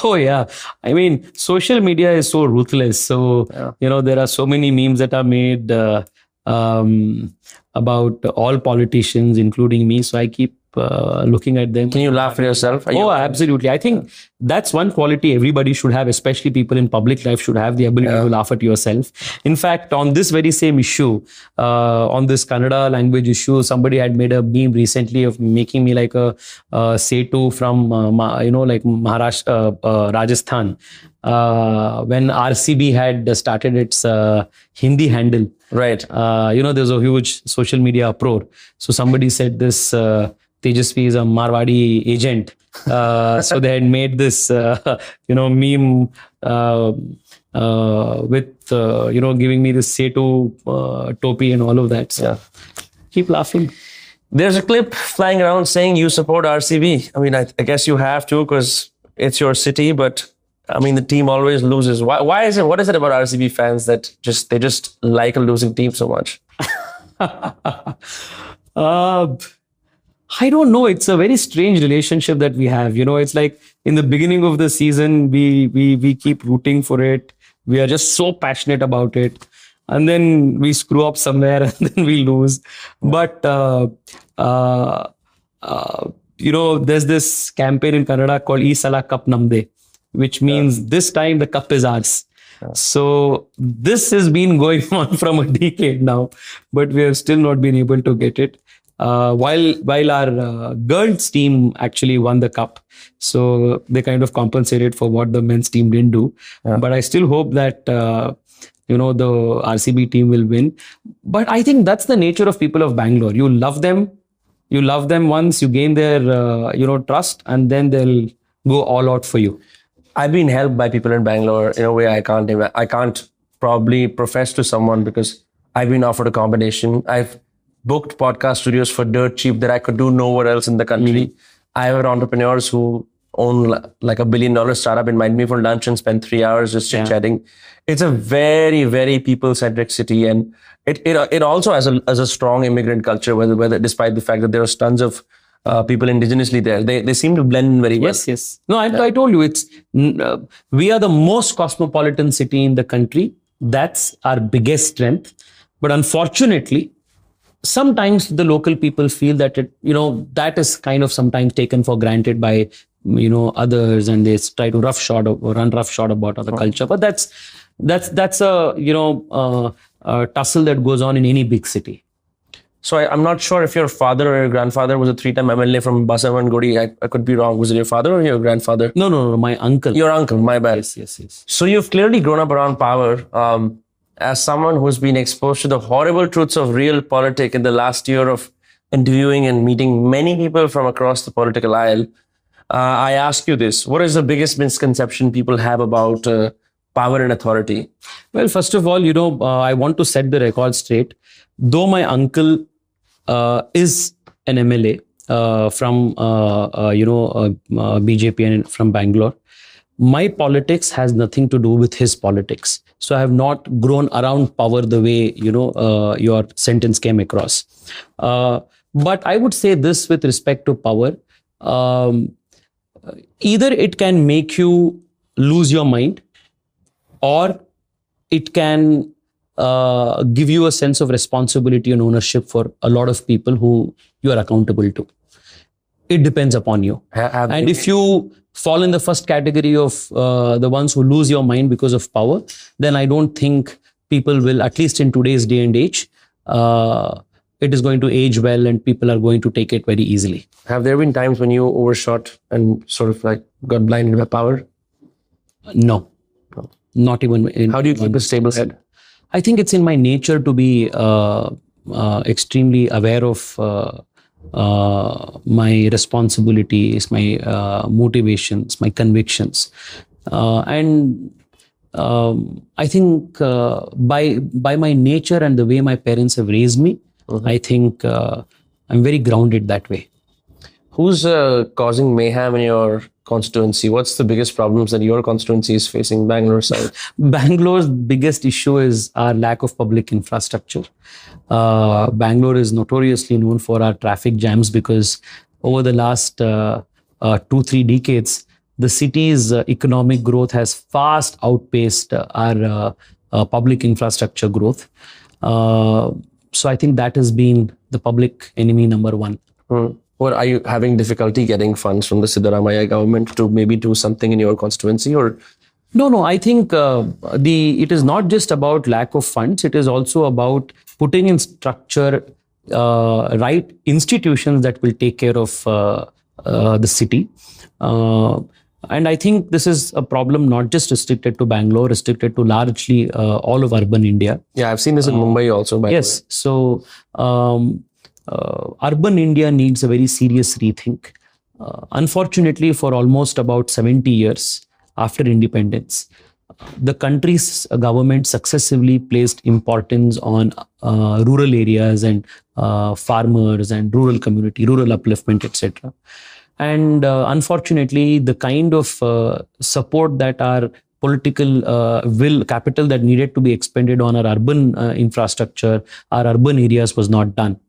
Oh, yeah. I mean, social media is so ruthless. So, there are so many memes that are made about all politicians, including me. So I keep looking at them. Can you laugh at yourself? Oh, absolutely. I think that's one quality everybody should have, especially people in public life should have, the ability to laugh at yourself. In fact, on this very same issue, on this Kannada language issue, somebody had made a meme recently of making me like a Setu from, like Maharashtra, Rajasthan. When RCB had started its Hindi handle. Right. There's a huge social media uproar. So somebody said this Tejasvi is a Marwadi agent. So they had made this, meme with, giving me this Setu topi and all of that. So keep laughing. There's a clip flying around saying you support RCB. I mean, I guess you have to because it's your city, but I mean, the team always loses. Why is it? What is it about RCB fans that they just like a losing team so much? I don't know. It's a very strange relationship that we have. It's like in the beginning of the season, we keep rooting for it. We are just so passionate about it. And then we screw up somewhere and then we lose. But, there's this campaign in Kannada called Ee Sala Cup Namde, which means this time the cup is ours. So this has been going on from a decade now, but we have still not been able to get it. While our girls team actually won the cup, so they kind of compensated for what the men's team didn't do. But I still hope that the RCB team will win. But I think that's the nature of people of Bangalore. You love them once, you gain their trust, and then they'll go all out for you. I've been helped by people in Bangalore in a way I can't probably profess to someone because I've been offered a combination. I've booked podcast studios for dirt cheap that I could do nowhere else in the country. I have entrepreneurs who own like $1 billion startup, invite me for lunch and spend 3 hours just chit-chatting. It's a very, very people-centric city, and it also has a strong immigrant culture, whether despite the fact that there are tons of people indigenously there. They seem to blend in very well. Yes. No, I told you, we are the most cosmopolitan city in the country. That's our biggest strength. But unfortunately, sometimes the local people feel that that is kind of sometimes taken for granted by others, and they try to run roughshod about other culture. But that's a tussle that goes on in any big city. So I'm not sure if your father or your grandfather was a 3-time MLA from Basavangudi. I could be wrong. Was it your father or your grandfather? No, my uncle. Your uncle, my bad. Yes. So you've clearly grown up around power. As someone who's been exposed to the horrible truths of real politics in the last year of interviewing and meeting many people from across the political aisle, I ask you this. What is the biggest misconception people have about power and authority? Well, first of all, I want to set the record straight. Though my uncle is an MLA from, BJP and from Bangalore, my politics has nothing to do with his politics. So I have not grown around power the way, your sentence came across. But I would say this with respect to power. Either it can make you lose your mind, or it can give you a sense of responsibility and ownership for a lot of people who you are accountable to. It depends upon you. And if you fall in the first category of the ones who lose your mind because of power, then I don't think people will, at least in today's day and age, it is going to age well and people are going to take it very easily. Have there been times when you overshot and sort of like got blinded by power? No. Not even in. How do you keep a stable head? I think it's in my nature to be extremely aware of my responsibilities, my motivations, my convictions. And I think by my nature and the way my parents have raised me, I think I'm very grounded that way. Who's causing mayhem in your constituency? What's the biggest problems that your constituency is facing, Bangalore South? Bangalore's biggest issue is our lack of public infrastructure. Bangalore is notoriously known for our traffic jams because over the last 2-3 decades, the city's economic growth has fast outpaced our public infrastructure growth. So I think that has been the public enemy number one. Or are you having difficulty getting funds from the Siddaramaiah government to maybe do something in your constituency? Or No. I think it is not just about lack of funds. It is also about putting in structure, right institutions that will take care of the city. And I think this is a problem not just restricted to Bangalore, restricted to largely all of urban India. yeah, I've seen this in Mumbai also. By Yes. So urban India needs a very serious rethink. Unfortunately, for almost about 70 years after independence, the country's government successively placed importance on rural areas and farmers and rural community, rural upliftment, etc. And unfortunately, the kind of support that our political capital that needed to be expended on our urban infrastructure, our urban areas was not done.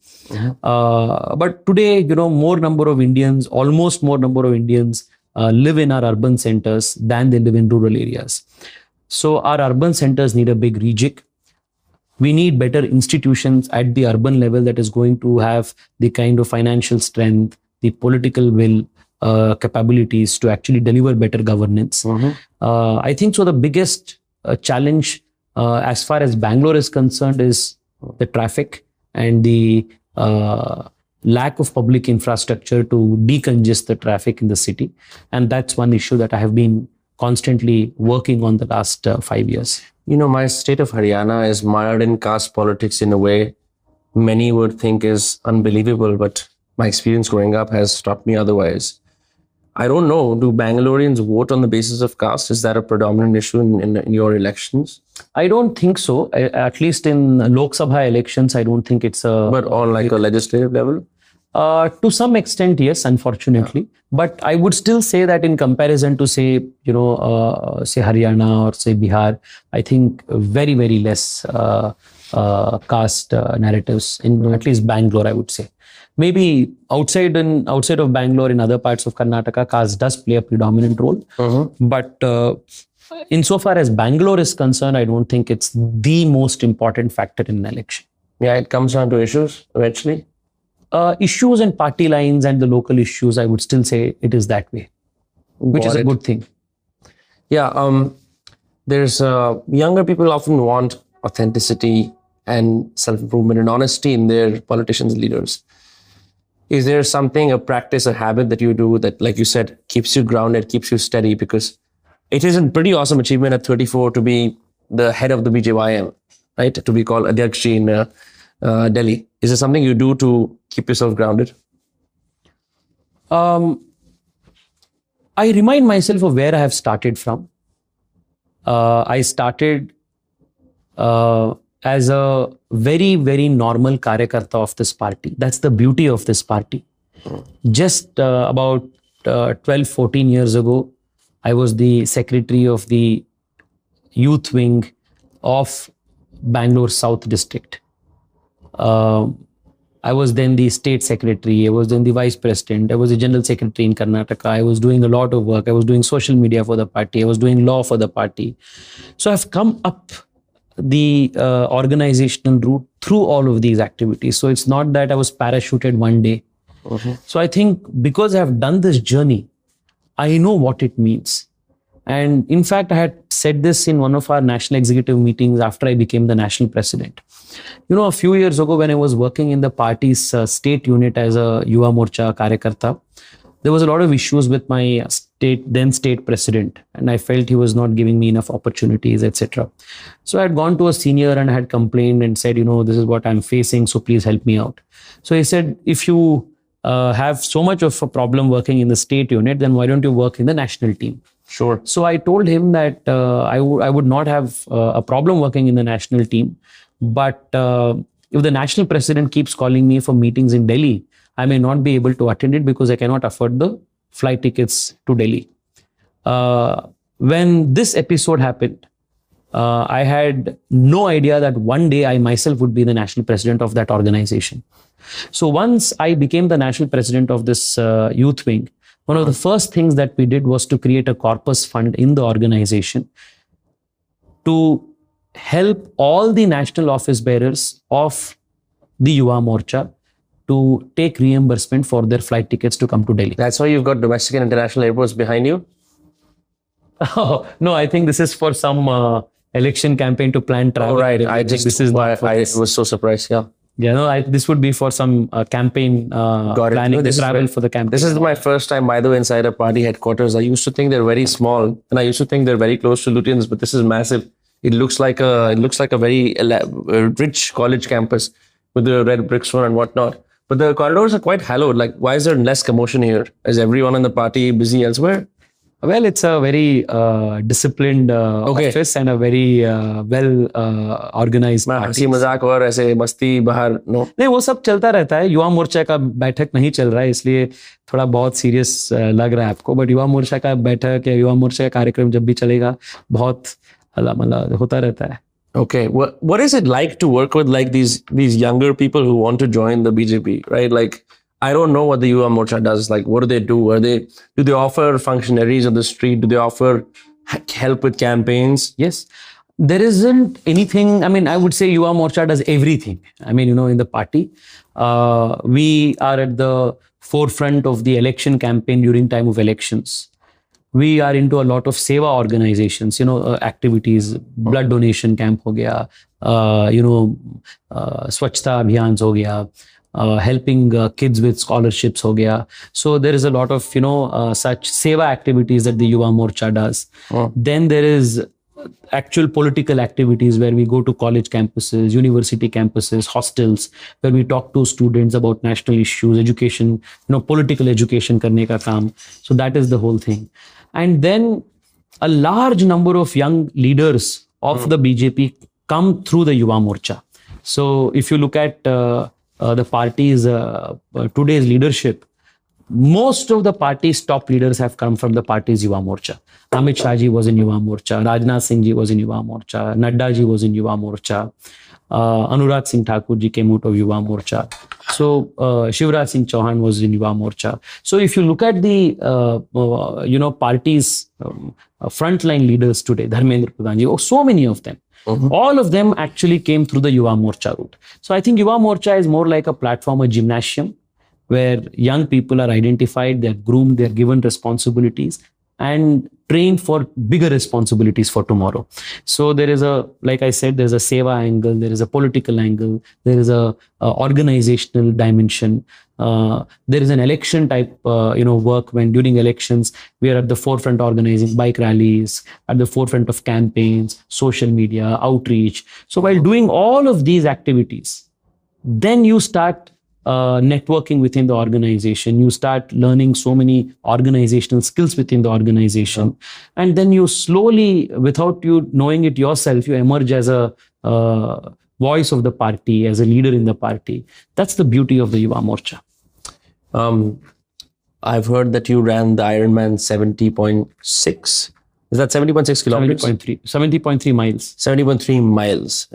But today, more number of Indians, almost more number of Indians live in our urban centers than they live in rural areas. So our urban centers need a big rejig. We need better institutions at the urban level that is going to have the kind of financial strength, the political will, capabilities to actually deliver better governance. I think so. The biggest challenge as far as Bangalore is concerned is the traffic and the lack of public infrastructure to decongest the traffic in the city. And that's one issue that I have been constantly working on the last 5 years. My state of Haryana is mired in caste politics in a way many would think is unbelievable, but my experience growing up has taught me otherwise. I don't know, do Bangaloreans vote on the basis of caste? Is that a predominant issue in your elections? I don't think so. At least in Lok Sabha elections, I don't think it's a... But on like a legislative level? To some extent, yes, unfortunately. Yeah. But I would still say that in comparison to say Haryana or say Bihar, I think very, very less caste narratives in at least Bangalore, I would say. Maybe outside of Bangalore, in other parts of Karnataka, caste does play a predominant role. But insofar as Bangalore is concerned, I don't think it's the most important factor in an election. Yeah, it comes down to issues eventually. Issues and party lines and the local issues, I would still say it is that way, which is a good thing. Yeah, there's younger people often want authenticity and self-improvement and honesty in their politicians and leaders. Is there something, a practice, a habit that you do that, like you said, keeps you grounded, keeps you steady? Because it is a pretty awesome achievement at 34 to be the head of the BJYM, right? To be called Adhyakshi in Delhi. Is there something you do to keep yourself grounded? I remind myself of where I have started from. I started as a very, very normal karyakarta of this party. That's the beauty of this party. Just about 12, 14 years ago, I was the secretary of the youth wing of Bengaluru South district. I was then the state secretary. I was then the vice president. I was the general secretary in Karnataka. I was doing a lot of work. I was doing social media for the party. I was doing law for the party. So I've come up the organizational route through all of these activities. So it's not that I was parachuted one day. So I think because I have done this journey, I know what it means. And in fact, I had said this in one of our national executive meetings after I became the national president. A few years ago when I was working in the party's state unit as a Yuva Morcha Karyakarta, there was a lot of issues with my then state president, and I felt he was not giving me enough opportunities, etc. So I had gone to a senior and I had complained and said, this is what I'm facing, so please help me out. So he said, if you have so much of a problem working in the state unit, then why don't you work in the national team? Sure. So I told him that I would not have a problem working in the national team, but if the national president keeps calling me for meetings in Delhi, I may not be able to attend it because I cannot afford the flight tickets to Delhi. When this episode happened, I had no idea that one day I myself would be the national president of that organization. So once I became the national president of this youth wing, one of the first things that we did was to create a corpus fund in the organization to help all the national office bearers of the Yuva Morcha to take reimbursement for their flight tickets to come to Delhi. That's why you've got domestic and international airports behind you? Oh, no, I think this is for some election campaign to plan travel. Oh, right. I just, this is why not for I this. was so surprised. Yeah. Yeah, no, this would be for some campaign Got it. planning No, this is travel very- for the campaign. This is my first time, by the way, inside a party headquarters. I used to think they're very small, and I used to think they're very close to Lutyens, but this is massive. It looks like a very rich college campus with the red bricks one and whatnot. But the corridors are quite hallowed. Like, why is there less commotion here? Is everyone in the party busy elsewhere? Well, it's a very disciplined Okay. office and a very well organized मैं party. हंसी मजाक और ऐसे मस्ती बाहर no नहीं, वो सब चलता रहता है. युवा मोर्चा का बैठक नहीं चल रहा है, इसलिए थोड़ा बहुत सीरियस लग रहा है आपको. बट युवा मोर्चा का बैठक या युवा मोर्चा का कार्यक्रम जब भी चलेगा, बहुत हल्ला मल्ला होता रहता है. Okay, what is it like to work with like these younger people who want to join the BJP, right? Like, I don't know what the Yuva Morcha does. Like, what do they do? Do they offer functionaries on the street? Do they offer help with campaigns? Yes. There isn't anything, I mean, I would say Yuva Morcha does everything. I mean, in the party, we are at the forefront of the election campaign during time of elections. We are into a lot of seva organizations, activities, blood donation camp ho gaya, swachhta abhiyans ho gaya, helping kids with scholarships ho gaya. So there is a lot of, such seva activities that the Yuva Morcha does. Oh. Then there is actual political activities where we go to college campuses, university campuses, hostels, where we talk to students about national issues, education, political education karne ka kaam. So that is the whole thing. And then a large number of young leaders of the BJP come through the Yuva Morcha. So if you look at the party's today's leadership, most of the party's top leaders have come from the party's Yuva Morcha. Amit Shah ji was in Yuva Morcha, Rajnath Singh ji was in Yuva Morcha, Nadda ji was in Yuva Morcha, Anurag Singh Thakur ji came out of Yuva Morcha. So Shivraj Singh Chauhan was in Yuva Morcha. So if you look at the party's frontline leaders today, Dharmendra Pradhan ji, so many of them, all of them actually came through the Yuva Morcha route. So I think Yuva Morcha is more like a platform, a gymnasium, where young people are identified, they're groomed, they're given responsibilities and trained for bigger responsibilities for tomorrow. So there is like I said, there's a seva angle, there is a political angle, there is a organizational dimension. There is an election type, work when during elections, we are at the forefront organizing bike rallies, at the forefront of campaigns, social media, outreach. So while doing all of these activities, then you start networking within the organization. You start learning so many organizational skills within the organization. And then you slowly, without you knowing it yourself, you emerge as a voice of the party, as a leader in the party. That's the beauty of the Yuva Morcha. I've heard that you ran the Ironman 70.6. Is that 70.6 kilometers? 70.3 miles. 70.3 miles.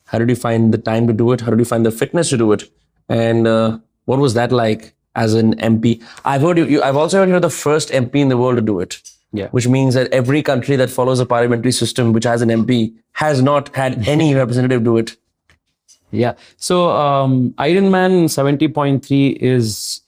How did you find the time to do it? How did you find the fitness to do it? And what was that like as an MP? I've also heard you're the first MP in the world to do it. Yeah. Which means that every country that follows a parliamentary system which has an MP has not had any representative do it. Yeah. So Ironman 70.3 is,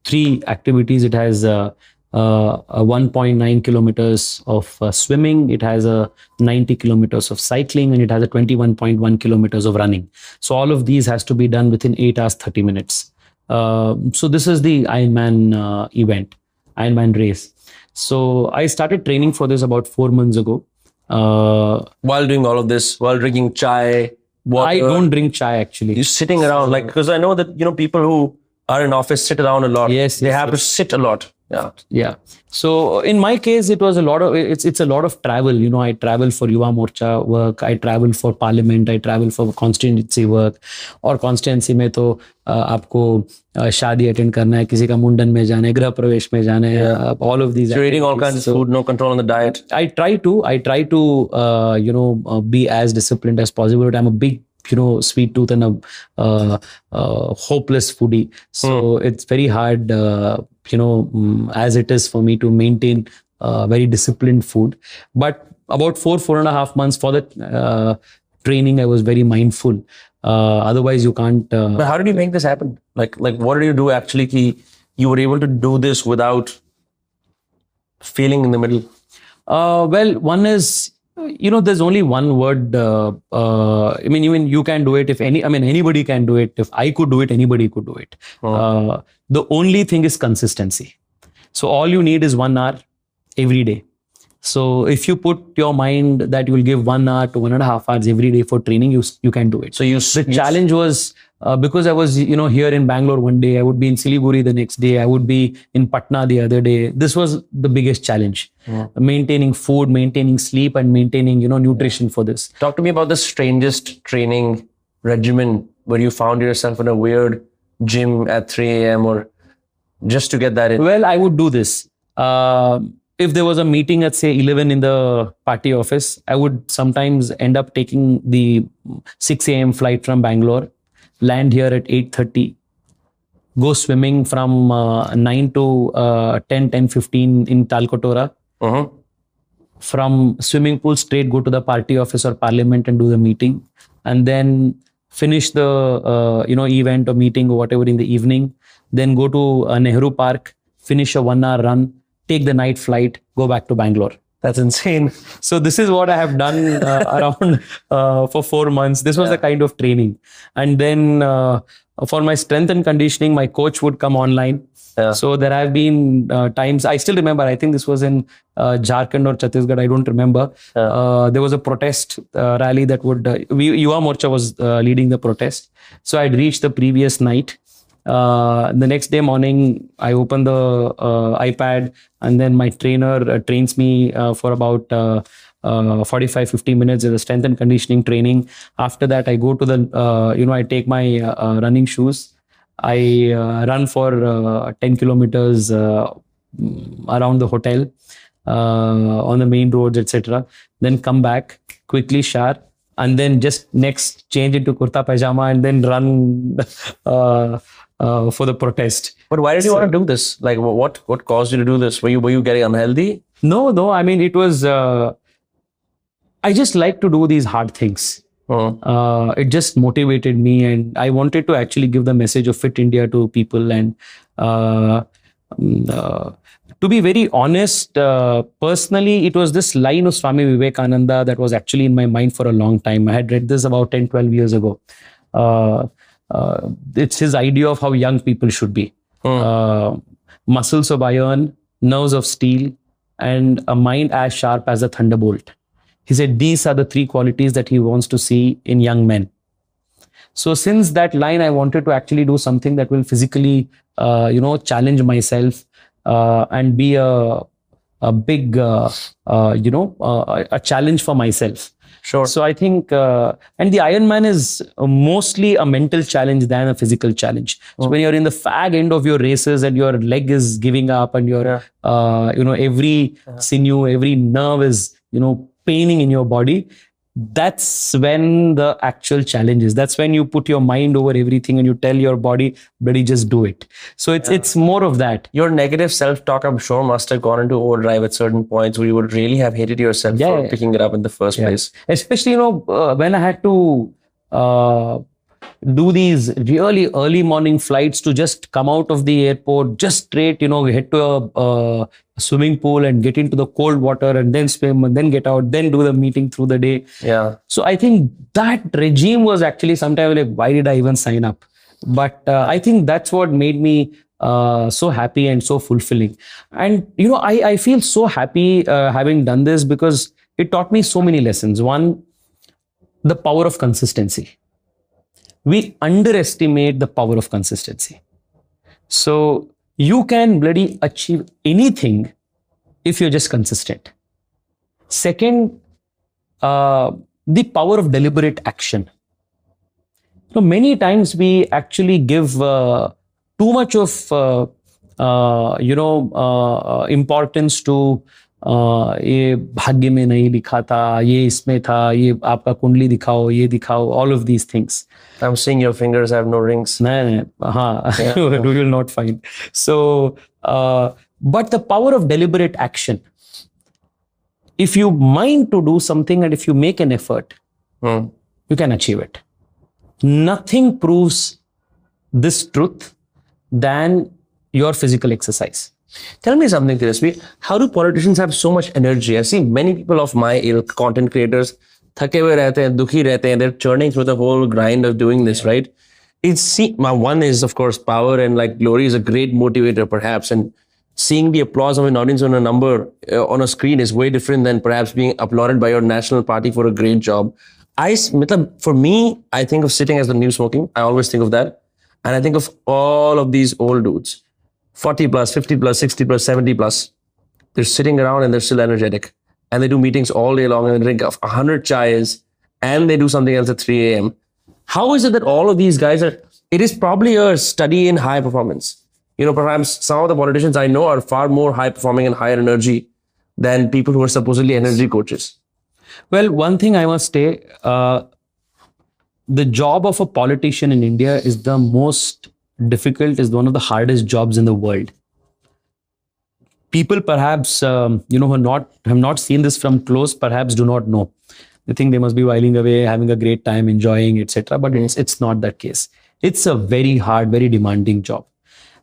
3 activities. It has a 1.9 kilometers of swimming, it has a 90 kilometers of cycling, and it has a 21.1 kilometers of running. So all of these has to be done within 8 hours, 30 minutes. So this is the Ironman event, Ironman race. So I started training for this about 4 months ago. While doing all of this, while drinking chai, water. I don't drink chai actually. You're sitting around, because I know that, people who are in office sit around a lot. Yes, they have to sit a lot. Yeah. So in my case, it was it's a lot of travel. I travel for Yuva Morcha work. I travel for parliament. I travel for constituency work. और constituency में तो आपको शादी attend करना है, किसी का मुंडन में जाना है, गृह प्रवेश में जाना है. All of these. So you're eating all kinds of food, no control on the diet. I try to be as disciplined as possible. But I'm a big sweet tooth and a hopeless foodie. So it's very hard, as it is for me to maintain very disciplined food. But about 4.5 months for the training, I was very mindful. Otherwise, you can't. But how did you make this happen? Like what did you do actually? You were able to do this without feeling in the middle. Well, one is, there's only one word. I mean, even you can do it. Anybody can do it. If I could do it, anybody could do it. The only thing is consistency. So all you need is 1 hour every day. So if you put your mind that you will give 1 hour to 1.5 hours every day for training, you can do it. So the challenge was, because I was, here in Bangalore one day, I would be in Siliguri the next day, I would be in Patna the other day. This was the biggest challenge. Maintaining food, maintaining sleep, and maintaining, nutrition for this. Talk to me about the strangest training regimen where you found yourself in a weird gym at 3 a.m. or just to get that in. Well, I would do this. If there was a meeting at say 11 in the party office, I would sometimes end up taking the 6 a.m. flight from Bangalore, land here at 8:30, go swimming from 9 to 10:15 in Talkotora. From swimming pool straight go to the party office or parliament and do the meeting, and then finish the event or meeting or whatever in the evening. Then go to Nehru Park, finish a 1 hour run, take the night flight, go back to Bangalore. That's insane. So this is what I have done around for 4 months. This was the kind of training. And then for my strength and conditioning, my coach would come online. So there have been times, I still remember, I think this was in Jharkhand or Chhattisgarh, I don't remember. There was a protest rally that would, Yuva Morcha was leading the protest. So I'd reached the previous night. The next day morning, I open the iPad, and then my trainer trains me for about 45-50 minutes as a strength and conditioning training. After that, I go to the, I take my running shoes. I run for 10 kilometers around the hotel, on the main roads, etc. Then come back, quickly shower, and then just next change into kurta pajama and then run for the protest. But why did you want to do this? Like, what caused you to do this? Were you getting unhealthy? No. I mean, it was. I just like to do these hard things. It just motivated me, and I wanted to actually give the message of Fit India to people. And to be very honest, personally, it was this line of Swami Vivekananda that was actually in my mind for a long time. I had read this about 10-12 years ago. It's his idea of how young people should be. Muscles of iron, nerves of steel, and a mind as sharp as a thunderbolt. He said these are the 3 qualities that he wants to see in young men. So since that line, I wanted to actually do something that will physically, challenge myself and be a big, a challenge for myself. Sure. So I think, and the Ironman is mostly a mental challenge than a physical challenge. So when you're in the fag end of your races and your leg is giving up and your, every sinew, every nerve is, paining in your body, that's when the actual challenge is. That's when you put your mind over everything and you tell your body, buddy, just do it. So it's more of that. Your negative self-talk, I'm sure, must have gone into overdrive at certain points where you would really have hated yourself for picking it up in the first place. Especially, when I had to do these really early morning flights to just come out of the airport, just straight, head to a swimming pool and get into the cold water and then swim and then get out, then do the meeting through the day. So I think that regime was actually sometimes like, why did I even sign up? But I think that's what made me so happy and so fulfilling. And, I feel so happy having done this because it taught me so many lessons. One, the power of consistency. We underestimate the power of consistency. So you can bloody achieve anything if you're just consistent. Second, the power of deliberate action. So many times we actually give too much of, importance to ये भाग्य में नहीं लिखा था, ये इसमें था, ये आपका कुंडली दिखाओ, ये दिखाओ, all of these things. I'm seeing your fingers have no rings. No, you will not find. So, but the power of deliberate action. If you mind to do something and if you make an effort, you can achieve it. Nothing proves this truth than your physical exercise. Tell me something, Tejasvi. How do politicians have so much energy? I've seen many people of my ilk, content creators, thake hue rehte hain, dukhi rehte hain. They're churning through the whole grind of doing this, right? One is, of course, power, and like glory is a great motivator, perhaps. And seeing the applause of an audience on a number on a screen is way different than perhaps being applauded by your national party for a great job. For me, I think of sitting as the new smoking. I always think of that. And I think of all of these old dudes, 40 plus, 50 plus, 60 plus, 70 plus. They're sitting around and they're still energetic. And they do meetings all day long and they drink 100 chais and they do something else at 3 a.m. How is it that all of these guys it is probably a study in high performance. Perhaps some of the politicians I know are far more high performing and higher energy than people who are supposedly energy coaches. Well, one thing I must say, the job of a politician in India is the most difficult, is one of the hardest jobs in the world. People perhaps, who have not seen this from close, perhaps do not know. They think they must be whiling away, having a great time, enjoying, etc. But it's not that case. It's a very hard, very demanding job.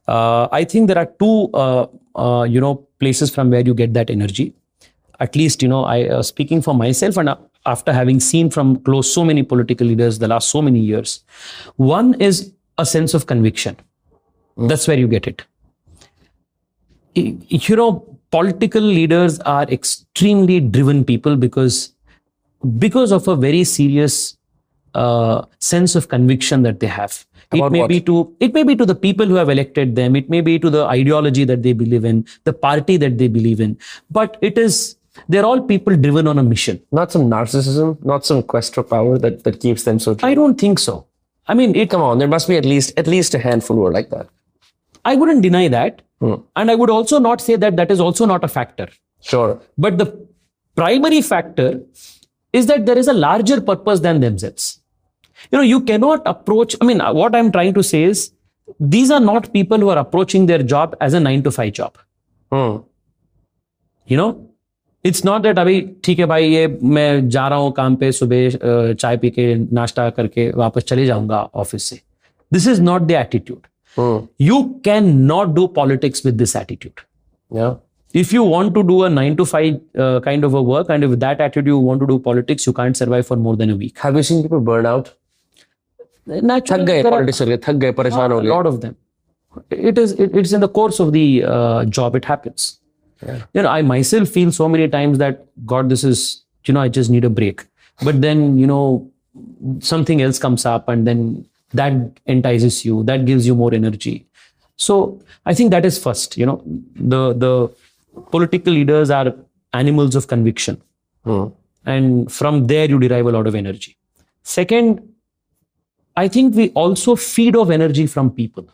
I think there are two, places from where you get that energy. At least, I speaking for myself and after having seen from close so many political leaders the last so many years, one is a sense of conviction. That's where you get it. Political leaders are extremely driven people because of a very serious sense of conviction that they have. It may be to the people who have elected them. It may be to the ideology that they believe in, the party that they believe in. But they're all people driven on a mission. Not some narcissism, not some quest for power that keeps them so driven. I don't think so. I mean, come on, there must be at least a handful who are like that. I wouldn't deny that. And I would also not say that is also not a factor. Sure. But the primary factor is that there is a larger purpose than themselves. You cannot approach, what I'm trying to say is, these are not people who are approaching their job as a 9-to-5 job. It's not that अभी ठीक है भाई ये मैं जा रहा हूँ काम पे सुबह चाय पी के नाश्ता करके वापस चले जाऊंगा ऑफिस से. This is not the attitude. You cannot do politics with this attitude. Yeah. If you want to do a 9-to-5 kind of a work, and with that attitude you want to do politics, you can't survive for more than a week. Have you seen people burn out? थक गए politics करके, थक गए, परेशान हो गए. A lot of them. It's in the course of the job it happens. Yeah. I myself feel so many times that, God, this is, I just need a break. But then, something else comes up and then that entices you, that gives you more energy. So I think that is first, the political leaders are animals of conviction. And from there you derive a lot of energy. Second, I think we also feed off energy from people.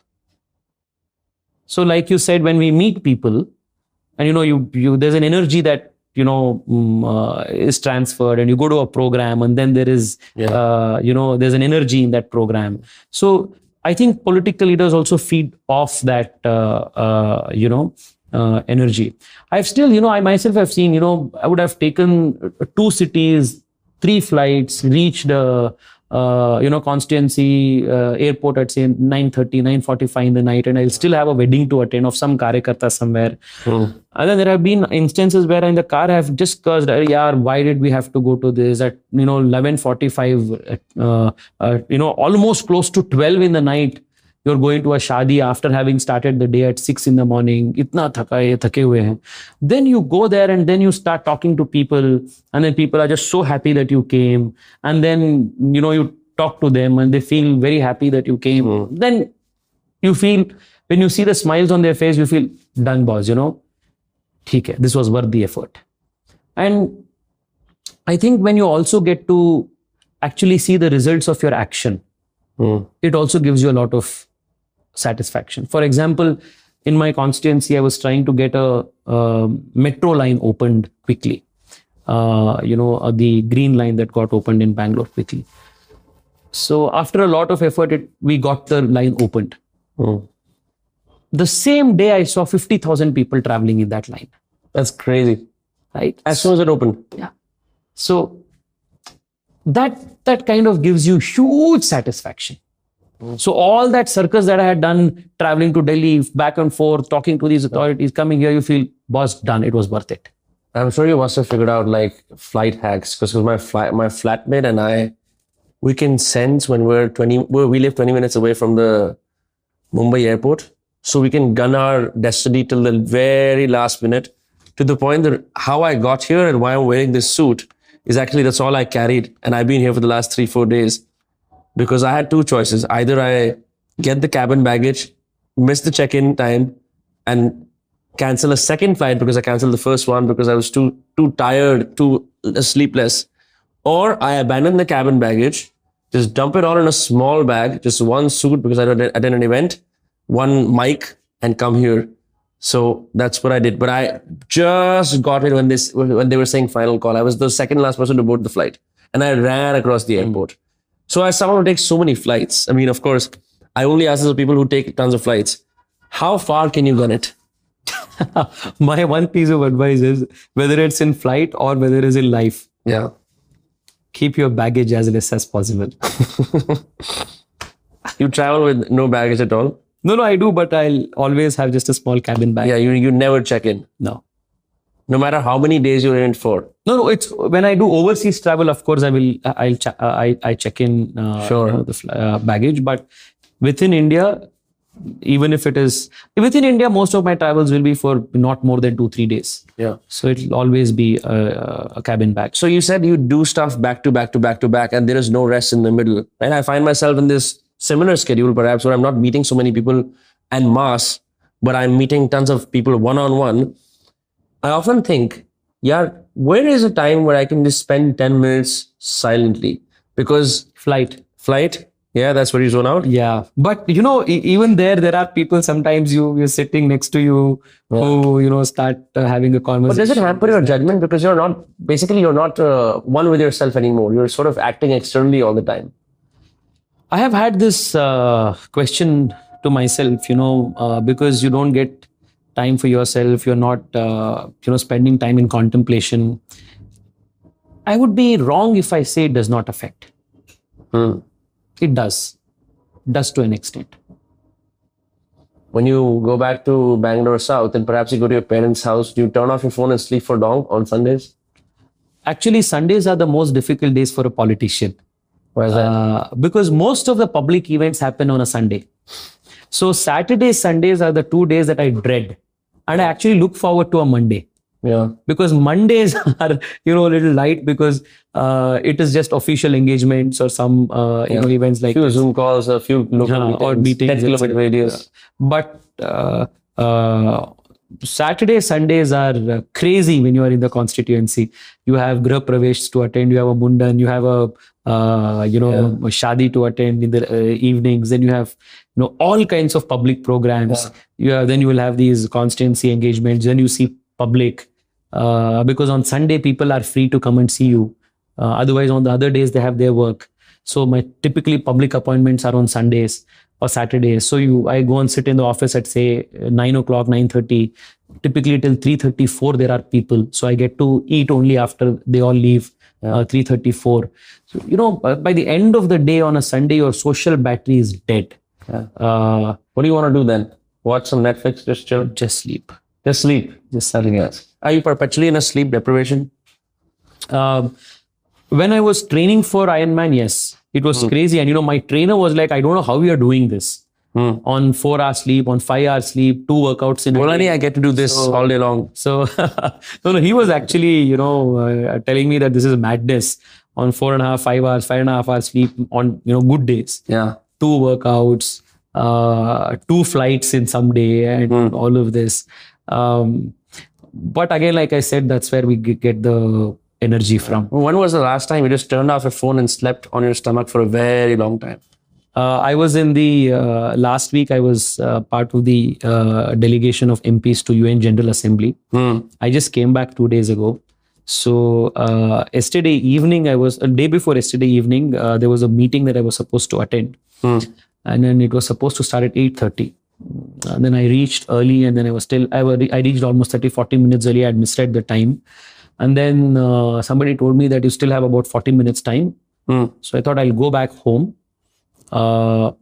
So like you said, when we meet people, and there's an energy that is transferred, and you go to a program, and then there is there's an energy in that program. So I think political leaders also feed off that energy. I've still, I myself have seen, I would have taken 2 cities, 3 flights, reached constituency airport at say 9:30, 9:45 in the night, and I'll still have a wedding to attend of some karyakarta somewhere. And then there have been instances where in the car I have just cursed, yaar, why did we have to go to this at 11:45, almost close to 12 in the night. You're going to a shadi after having started the day at 6 in the morning. Itna thake hue hain. Then you go there and then you start talking to people, and then people are just so happy that you came. And then, you talk to them and they feel very happy that you came. Then you feel, when you see the smiles on their face, you feel, done boss, theek hai, this was worth the effort. And I think when you also get to actually see the results of your action, it also gives you a lot of satisfaction. For example, in my constituency, I was trying to get a metro line opened quickly. The green line that got opened in Bangalore quickly. So after a lot of effort, we got the line opened. The same day, I saw 50,000 people traveling in that line. That's crazy. Right? As soon as it opened. Yeah. So that kind of gives you huge satisfaction. So all that circus that I had done, traveling to Delhi, back and forth, talking to these authorities, coming here, you feel, boss, done. It was worth it. I'm sure you must have figured out like flight hacks, because my flatmate and I, we can sense when we live 20 minutes away from the Mumbai airport. So we can gun our destiny till the very last minute, to the point that how I got here and why I'm wearing this suit is actually, that's all I carried. And I've been here for the last 3-4 days because I had two choices. Either I get the cabin baggage, miss the check-in time, and cancel a second flight because I canceled the first one because I was too tired, too sleepless. Or I abandon the cabin baggage, just dump it all in a small bag, just one suit because I attend an event, one mic, and come here. So that's what I did. But I just got it when they were saying final call. I was the second last person to board the flight, and I ran across the airport. So as someone who takes so many flights, I mean, of course, I only ask those people who take tons of flights, how far can you gun it? My one piece of advice is, whether it's in flight or whether it's in life, yeah, keep your baggage as less as possible. You travel with no baggage at all? No, I do, but I'll always have just a small cabin bag. Yeah, you never check in. No. No matter how many days you're in it for. No, it's when I do overseas travel, of course, I check in the baggage. But within India, even if it is within India, most of my travels will be for not more than 2-3 days. Yeah. So it'll always be a cabin bag. So you said you do stuff back to back to back to back, and there is no rest in the middle. And I find myself in this similar schedule, perhaps, where I'm not meeting so many people en masse, but I'm meeting tons of people one-on-one. I often think, yeah, where is a time where I can just spend 10 minutes silently? Because Flight. Yeah, that's where you zone out. Yeah. But, even there are people sometimes you're sitting next to you who, start having a conversation. But does it hamper your judgment? Because you're not one with yourself anymore. You're sort of acting externally all the time. I have had this question to myself, because you don't get time for yourself. You're not, spending time in contemplation. I would be wrong if I say it does not affect. It does to an extent. When you go back to Bangalore South and perhaps you go to your parents' house, do you turn off your phone and sleep for long on Sundays? Actually, Sundays are the most difficult days for a politician. Why is that? Because most of the public events happen on a Sunday. So Saturdays, Sundays are the 2 days that I dread. And I actually look forward to a Monday. Yeah. Because Mondays are, a little light because it is just official engagements or some, events like a few Zoom calls, a few local or meetings, 10 kilometer radius. But Saturdays, Sundays are crazy when you are in the constituency. You have Grah Pravesh to attend, you have a Mundan, you have a Shadi to attend in the evenings. Then you have, all kinds of public programs. Then you will have these constituency engagements. Then you see public, because on Sunday people are free to come and see you. Otherwise, on the other days they have their work. So my typically public appointments are on Sundays or Saturdays. So I go and sit in the office at say 9 o'clock, 9:30. Typically till 3:34 there are people. So I get to eat only after they all leave. 3:34. So, by the end of the day on a Sunday, your social battery is dead. What do you want to do then? Watch some Netflix, just chill? Just sleep. Just sleep. Just nothing else. Are you perpetually in a sleep deprivation? When I was training for Ironman, yes, it was crazy. And my trainer was like, I don't know how we are doing this. On 4 hours sleep, on 5 hours sleep, 2 workouts in a day. I get to do this all day long. So, he was actually, telling me that this is madness on 4.5, 5 hours, 5.5 hours sleep on, good days. Yeah. 2 workouts, 2 flights in some day and all of this. But again, like I said, that's where we get the energy from. When was the last time you just turned off your phone and slept on your stomach for a very long time? I was in the last week. I was part of the delegation of MPs to UN General Assembly. I just came back 2 days ago. So yesterday evening, a day before yesterday evening, there was a meeting that I was supposed to attend, and then it was supposed to start at 8:30. And then I reached early, and then I reached almost 30-40 minutes early. I had misread the time. And then somebody told me that you still have about 40 minutes time. So I thought I'll go back home,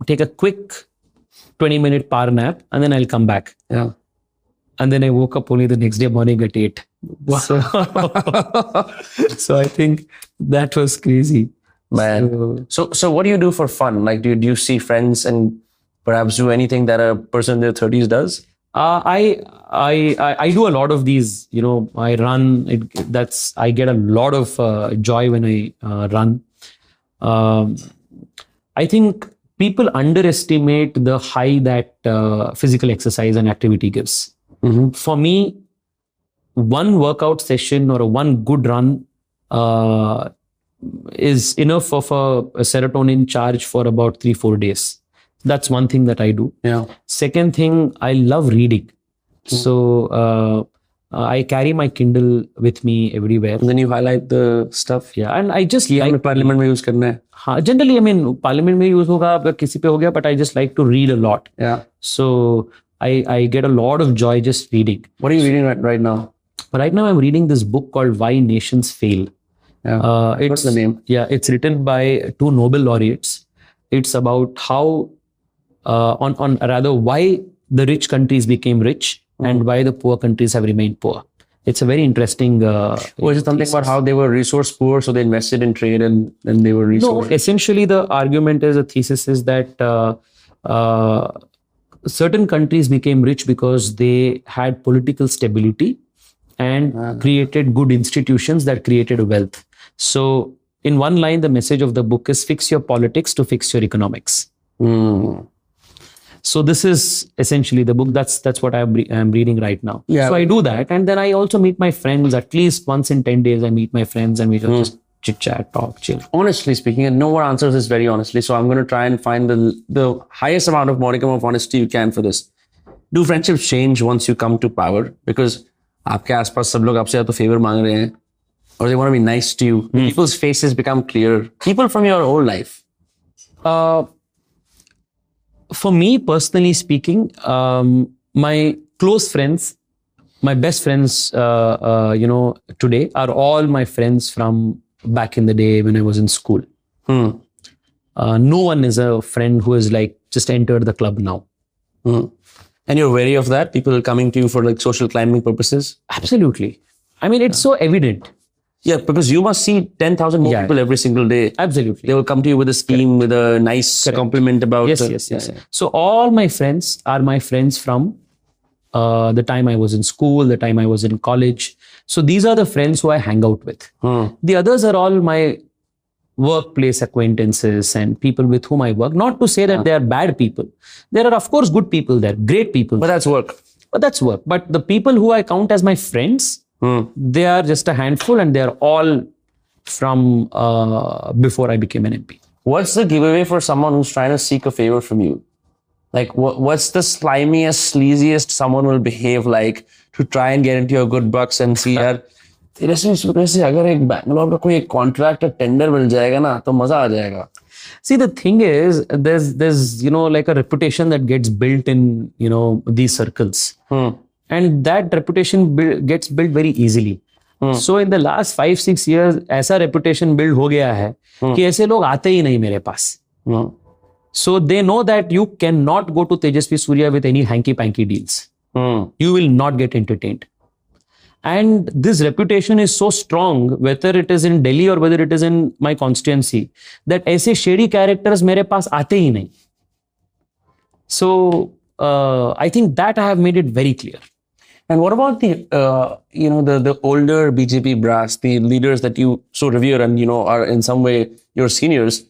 take a quick 20-minute power nap, and then I'll come back. Yeah. And then I woke up only the next day morning at 8. So, so I think that was crazy. Man. So what do you do for fun? Like, do you see friends and perhaps do anything that a person in their 30s does? I do a lot of these, I run. I get a lot of joy when I run. I think people underestimate the high that physical exercise and activity gives. For me, one workout session or one good run is enough of a serotonin charge for about 3-4 days. That's one thing that I do. Yeah. Second thing, I love reading. So I carry my Kindle with me everywhere. And then you highlight the stuff. Yeah, and I just like parliament mein use karna hai. Generally, I mean, parliament mein use hoga, kisi pe ho gaya, but I just like to read a lot. Yeah. So I get a lot of joy just reading. What are you reading right now? Right now, I'm reading this book called Why Nations Fail. Yeah. What's the name? Yeah, it's written by 2 Nobel laureates. It's about how, why the rich countries became rich and why the poor countries have remained poor. It's a very interesting. Was it something about how they were resource poor, so they invested in trade and they were resource? No, essentially the argument is, the thesis is that certain countries became rich because they had political stability and created good institutions that created wealth. So in one line, the message of the book is fix your politics to fix your economics. So this is essentially the book. That's what I'm reading right now. Yeah. So I do that. And then I also meet my friends. At least once in 10 days, I meet my friends and we just chit chat, talk, chill. Honestly speaking, and no one answers this very honestly. So I'm going to try and find the highest amount of modicum of honesty you can for this. Do friendships change once you come to power? Because आपके आसपास सब लोग आपसे तो favor मांग रहे हैं, or they want to be nice to you. People's faces become clearer. People from your whole life. For me, personally speaking, my close friends, my best friends, today are all my friends from back in the day when I was in school. No one is a friend who is like just entered the club now. And you're wary of that? People coming to you for like social climbing purposes? Absolutely. I mean, it's so evident. Yeah, because you must see 10,000 more people every single day. Absolutely. They will come to you with a scheme, with a nice compliment about... Yes. So all my friends are my friends from the time I was in school, the time I was in college. So these are the friends who I hang out with. The others are all my workplace acquaintances and people with whom I work. Not to say that they are bad people. There are, of course, good people there, great people. But that's work. But the people who I count as my friends, they are just a handful and they are all from before I became an MP. What's the giveaway for someone who's trying to seek a favor from you? Like, what's the slimiest, sleaziest someone will behave like to try and get into your good books and see, yaar, Tejasvi Surya se agar ek Bangalore ka koi contract or tender mil jayega na, to maza aa jayega. See, the thing is, there's like a reputation that gets built in, these circles. And that reputation gets built very easily. So in the last 5-6 years, ऐसा reputation build हो गया है कि ऐसे लोग आते ही नहीं मेरे पास. So they know that you cannot go to Tejasvi Surya with any hanky-panky deals. You will not get entertained. And this reputation is so strong, whether it is in Delhi or whether it is in my constituency, that ऐसे shady characters मेरे पास आते ही नहीं. So I think that I have made it very clear. And what about the older BJP brass, the leaders that you so revere and, are in some way your seniors?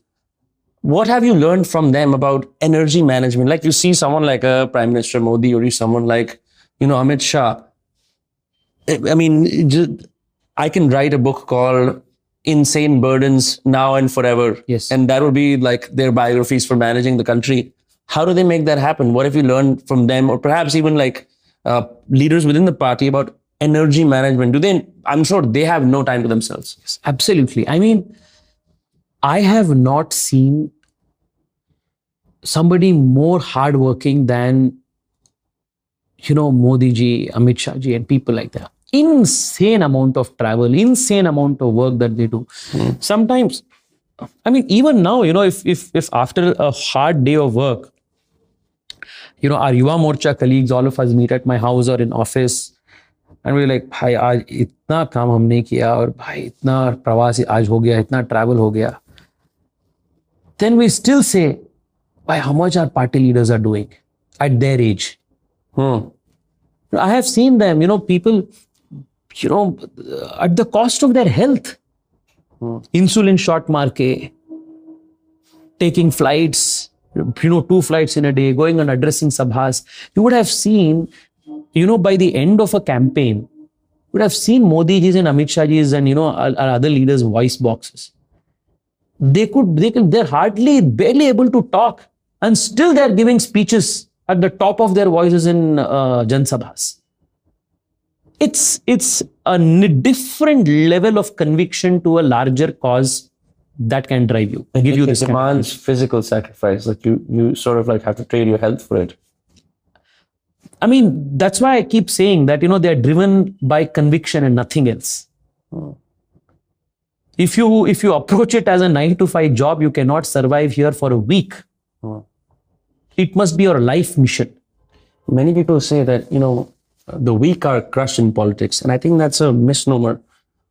What have you learned from them about energy management? Like you see someone like a Prime Minister Modi or you someone like, Amit Shah. I mean, I can write a book called Insane Burdens Now and Forever. Yes. And that would be like their biographies for managing the country. How do they make that happen? What have you learned from them? Or perhaps even like leaders within the party about energy management? I'm sure they have no time to themselves. Yes, absolutely. I mean, I have not seen somebody more hardworking than, Modi ji, Amit Shah ji and people like that. Insane amount of travel, insane amount of work that they do. Sometimes I mean, even now, if after a hard day of work, our Yuva Morcha colleagues, all of us meet at my house or in office, and we're like, भाई आज इतना काम हमने किया और भाई इतना प्रवास आज हो गया, इतना travel हो गया. Then we still say, why, how much our party leaders are doing at their age. I have seen them, people, at the cost of their health. Insulin shot marke, taking flights, 2 flights in a day, going and addressing sabhas. You would have seen, by the end of a campaign, you would have seen Modi ji's and Amit Shah ji's and, our other leaders' voice boxes. They're barely able to talk, and still they're giving speeches at the top of their voices in Jan Sabhas. It's a different level of conviction to a larger cause that can drive you. Give you this demands physical sacrifice, like you sort of like have to trade your health for it. I mean, that's why I keep saying that, they're driven by conviction and nothing else. If you approach it as a 9-to-5 job, you cannot survive here for a week. It must be your life mission. Many people say that, the weak are crushed in politics. And I think that's a misnomer.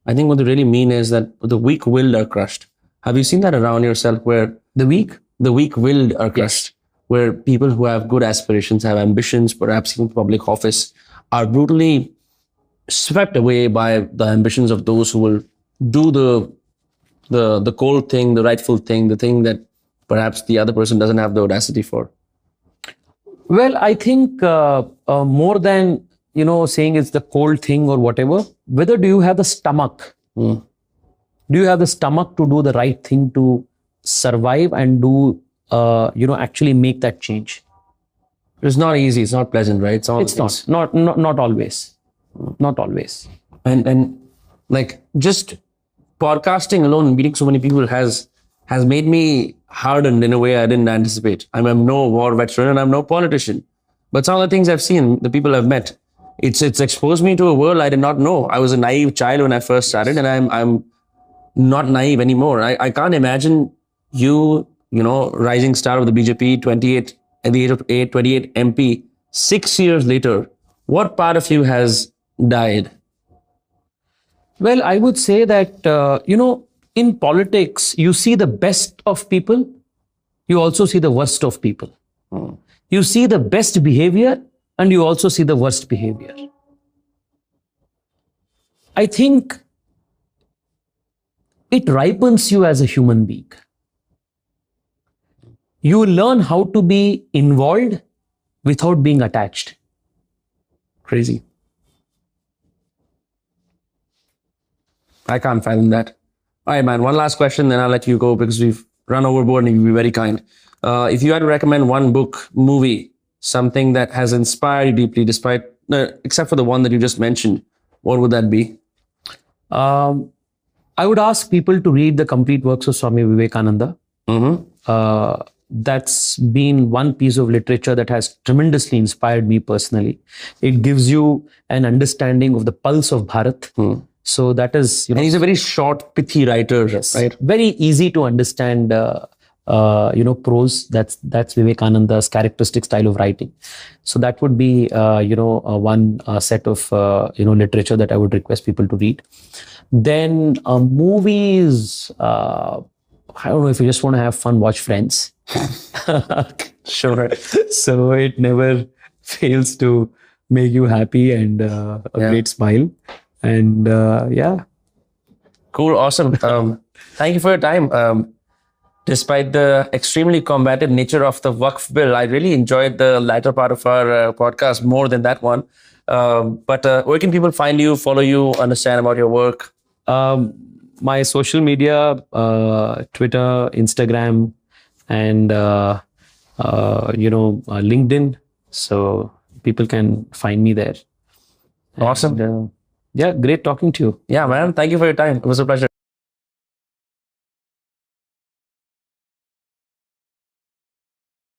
I think what they really mean is that the weak-willed are crushed. Have you seen that around yourself where the weak-willed are crushed? Yes. Where people who have good aspirations, have ambitions, perhaps even public office, are brutally swept away by the ambitions of those who will do the cold thing, the rightful thing, the thing that perhaps the other person doesn't have the audacity for. Well, I think more than, saying it's the cold thing or whatever, whether do you have the stomach? Do you have the stomach to do the right thing, to survive and do, actually make that change? It's not easy. It's not pleasant, right? It's not always. Not always. And like just podcasting alone, meeting so many people has made me hardened in a way I didn't anticipate. I'm no war veteran and I'm no politician. But some of the things I've seen, the people I've met, it's exposed me to a world I did not know. I was a naive child when I first started, and I'm not naive anymore. I can't imagine you rising star of the BJP, 28 at the age of 28 MP, 6 years later. What part of you has died? Well, I would say that, in politics, you see the best of people. You also see the worst of people. You see the best behavior and you also see the worst behavior. I think it ripens you as a human being. You learn how to be involved without being attached. Crazy. I can't fathom that. All right, man. One last question, then I'll let you go because we've run overboard and you'll be very kind. If you had to recommend one book, movie, something that has inspired you deeply, except for the one that you just mentioned, what would that be? I would ask people to read the complete works of Swami Vivekananda. That's been one piece of literature that has tremendously inspired me personally. It gives you an understanding of the pulse of Bharat. So that is, and he's a very short, pithy writer, yes, right? Very easy to understand, prose. That's Vivekananda's characteristic style of writing. So that would be, one set of, literature that I would request people to read. Then movies, I don't know, if you just want to have fun, watch Friends. Sure. So it never fails to make you happy and a great smile. And yeah. Cool. Awesome. Thank you for your time. Despite the extremely combative nature of the Waqf Bill, I really enjoyed the latter part of our podcast more than that one. But where can people find you, follow you, understand about your work? My social media, Twitter, Instagram, and LinkedIn. So people can find me there. Awesome. And, yeah, great talking to you. Yeah, man. Thank you for your time. It was a pleasure.